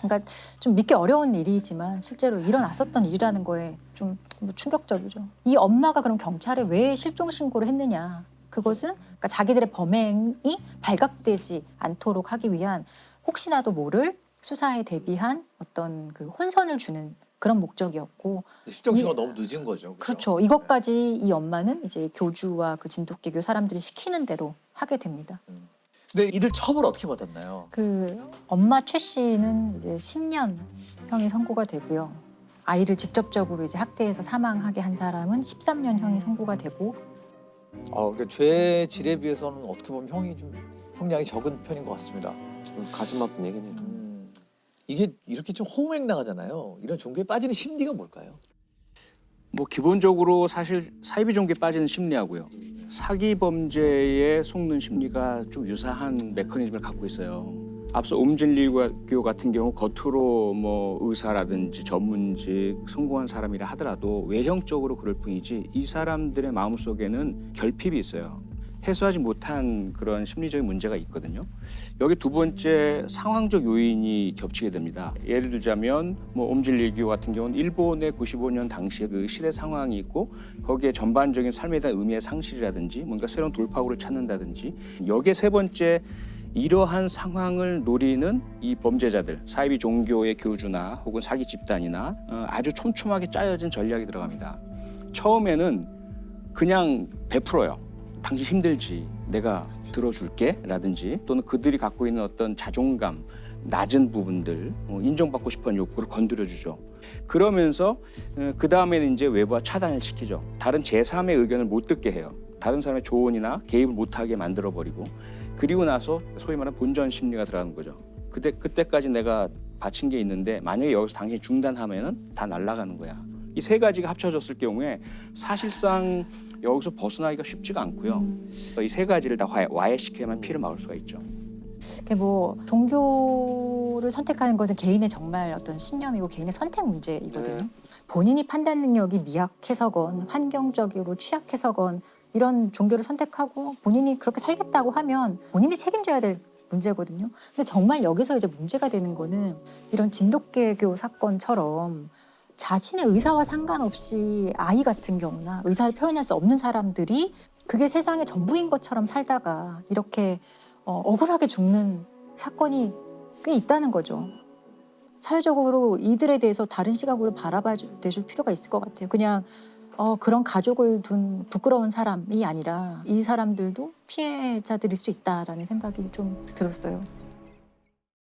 그러니까 좀 믿기 어려운 일이지만 실제로 일어났었던 일이라는 거에 좀 충격적이죠. 이 엄마가 그럼 경찰에 왜 실종 신고를 했느냐. 그것은 그러니까 자기들의 범행이 발각되지 않도록 하기 위한 혹시나도 모를 수사에 대비한 어떤 그 혼선을 주는 그런 목적이었고. 실종 신고가 너무 늦은 거죠. 그렇죠. 이것까지 이 엄마는 이제 교주와 그 진돗개교 사람들이 시키는 대로 하게 됩니다. 근데 이들 처벌 어떻게 받았나요? 그 엄마 최 씨는 이제 10년 형이 선고가 되고요. 아이를 직접적으로 이제 학대해서 사망하게 한 사람은 13년 형이 선고가 되고. 그러니까 죄 질에 비해서는 어떻게 보면 형이 좀 형량이 적은 편인 것 같습니다. 좀 가슴 아픈 얘기네요. 이게 이렇게 좀 호응행랑하잖아요. 이런 종교에 빠지는 심리가 뭘까요? 뭐 기본적으로 사실 사이비 종교에 빠지는 심리하고요. 사기 범죄에 속는 심리가 좀 유사한 메커니즘을 갖고 있어요. 앞서 옴진리교 같은 경우 겉으로 뭐 의사라든지 전문직 성공한 사람이라 하더라도 외형적으로 그럴 뿐이지 이 사람들의 마음속에는 결핍이 있어요. 해소하지 못한 그런 심리적인 문제가 있거든요. 여기 두 번째 상황적 요인이 겹치게 됩니다. 예를 들자면 뭐 옴진리교 같은 경우는 일본의 95년 당시의 그 시대 상황이 있고 거기에 전반적인 삶에 대한 의미의 상실이라든지 뭔가 새로운 돌파구를 찾는다든지 여기에 세 번째 이러한 상황을 노리는 이 범죄자들, 사이비 종교의 교주나 혹은 사기 집단이나 아주 촘촘하게 짜여진 전략이 들어갑니다. 처음에는 그냥 베풀어요. 당신 힘들지, 내가 들어줄게 라든지 또는 그들이 갖고 있는 어떤 자존감, 낮은 부분들, 인정받고 싶은 욕구를 건드려주죠. 그러면서 그 다음에는 이제 외부와 차단을 시키죠. 다른 제3의 의견을 못 듣게 해요. 다른 사람의 조언이나 개입을 못하게 만들어버리고 그리고 나서 소위 말하는 본전 심리가 들어가는 거죠. 그때까지 내가 바친 게 있는데 만약에 여기서 당신이 중단하면은 다 날아가는 거야. 이 세 가지가 합쳐졌을 경우에 사실상 여기서 벗어나기가 쉽지가 않고요. 이 세 가지를 다 와해시켜야만 피를 막을 수가 있죠. 뭐 종교를 선택하는 것은 개인의 정말 어떤 신념이고 개인의 선택 문제이거든요. 본인이 판단 능력이 미약해서건 환경적으로 취약해서건 이런 종교를 선택하고 본인이 그렇게 살겠다고 하면 본인이 책임져야 될 문제거든요. 근데 정말 여기서 이제 문제가 되는 거는 이런 진돗개교 사건처럼 자신의 의사와 상관없이 아이 같은 경우나 의사를 표현할 수 없는 사람들이 그게 세상의 전부인 것처럼 살다가 이렇게 억울하게 죽는 사건이 꽤 있다는 거죠. 사회적으로 이들에 대해서 다른 시각으로 바라봐 줄 필요가 있을 것 같아요. 그냥 그런 가족을 둔 부끄러운 사람이 아니라 이 사람들도 피해자들일 수 있다라는 생각이 좀 들었어요.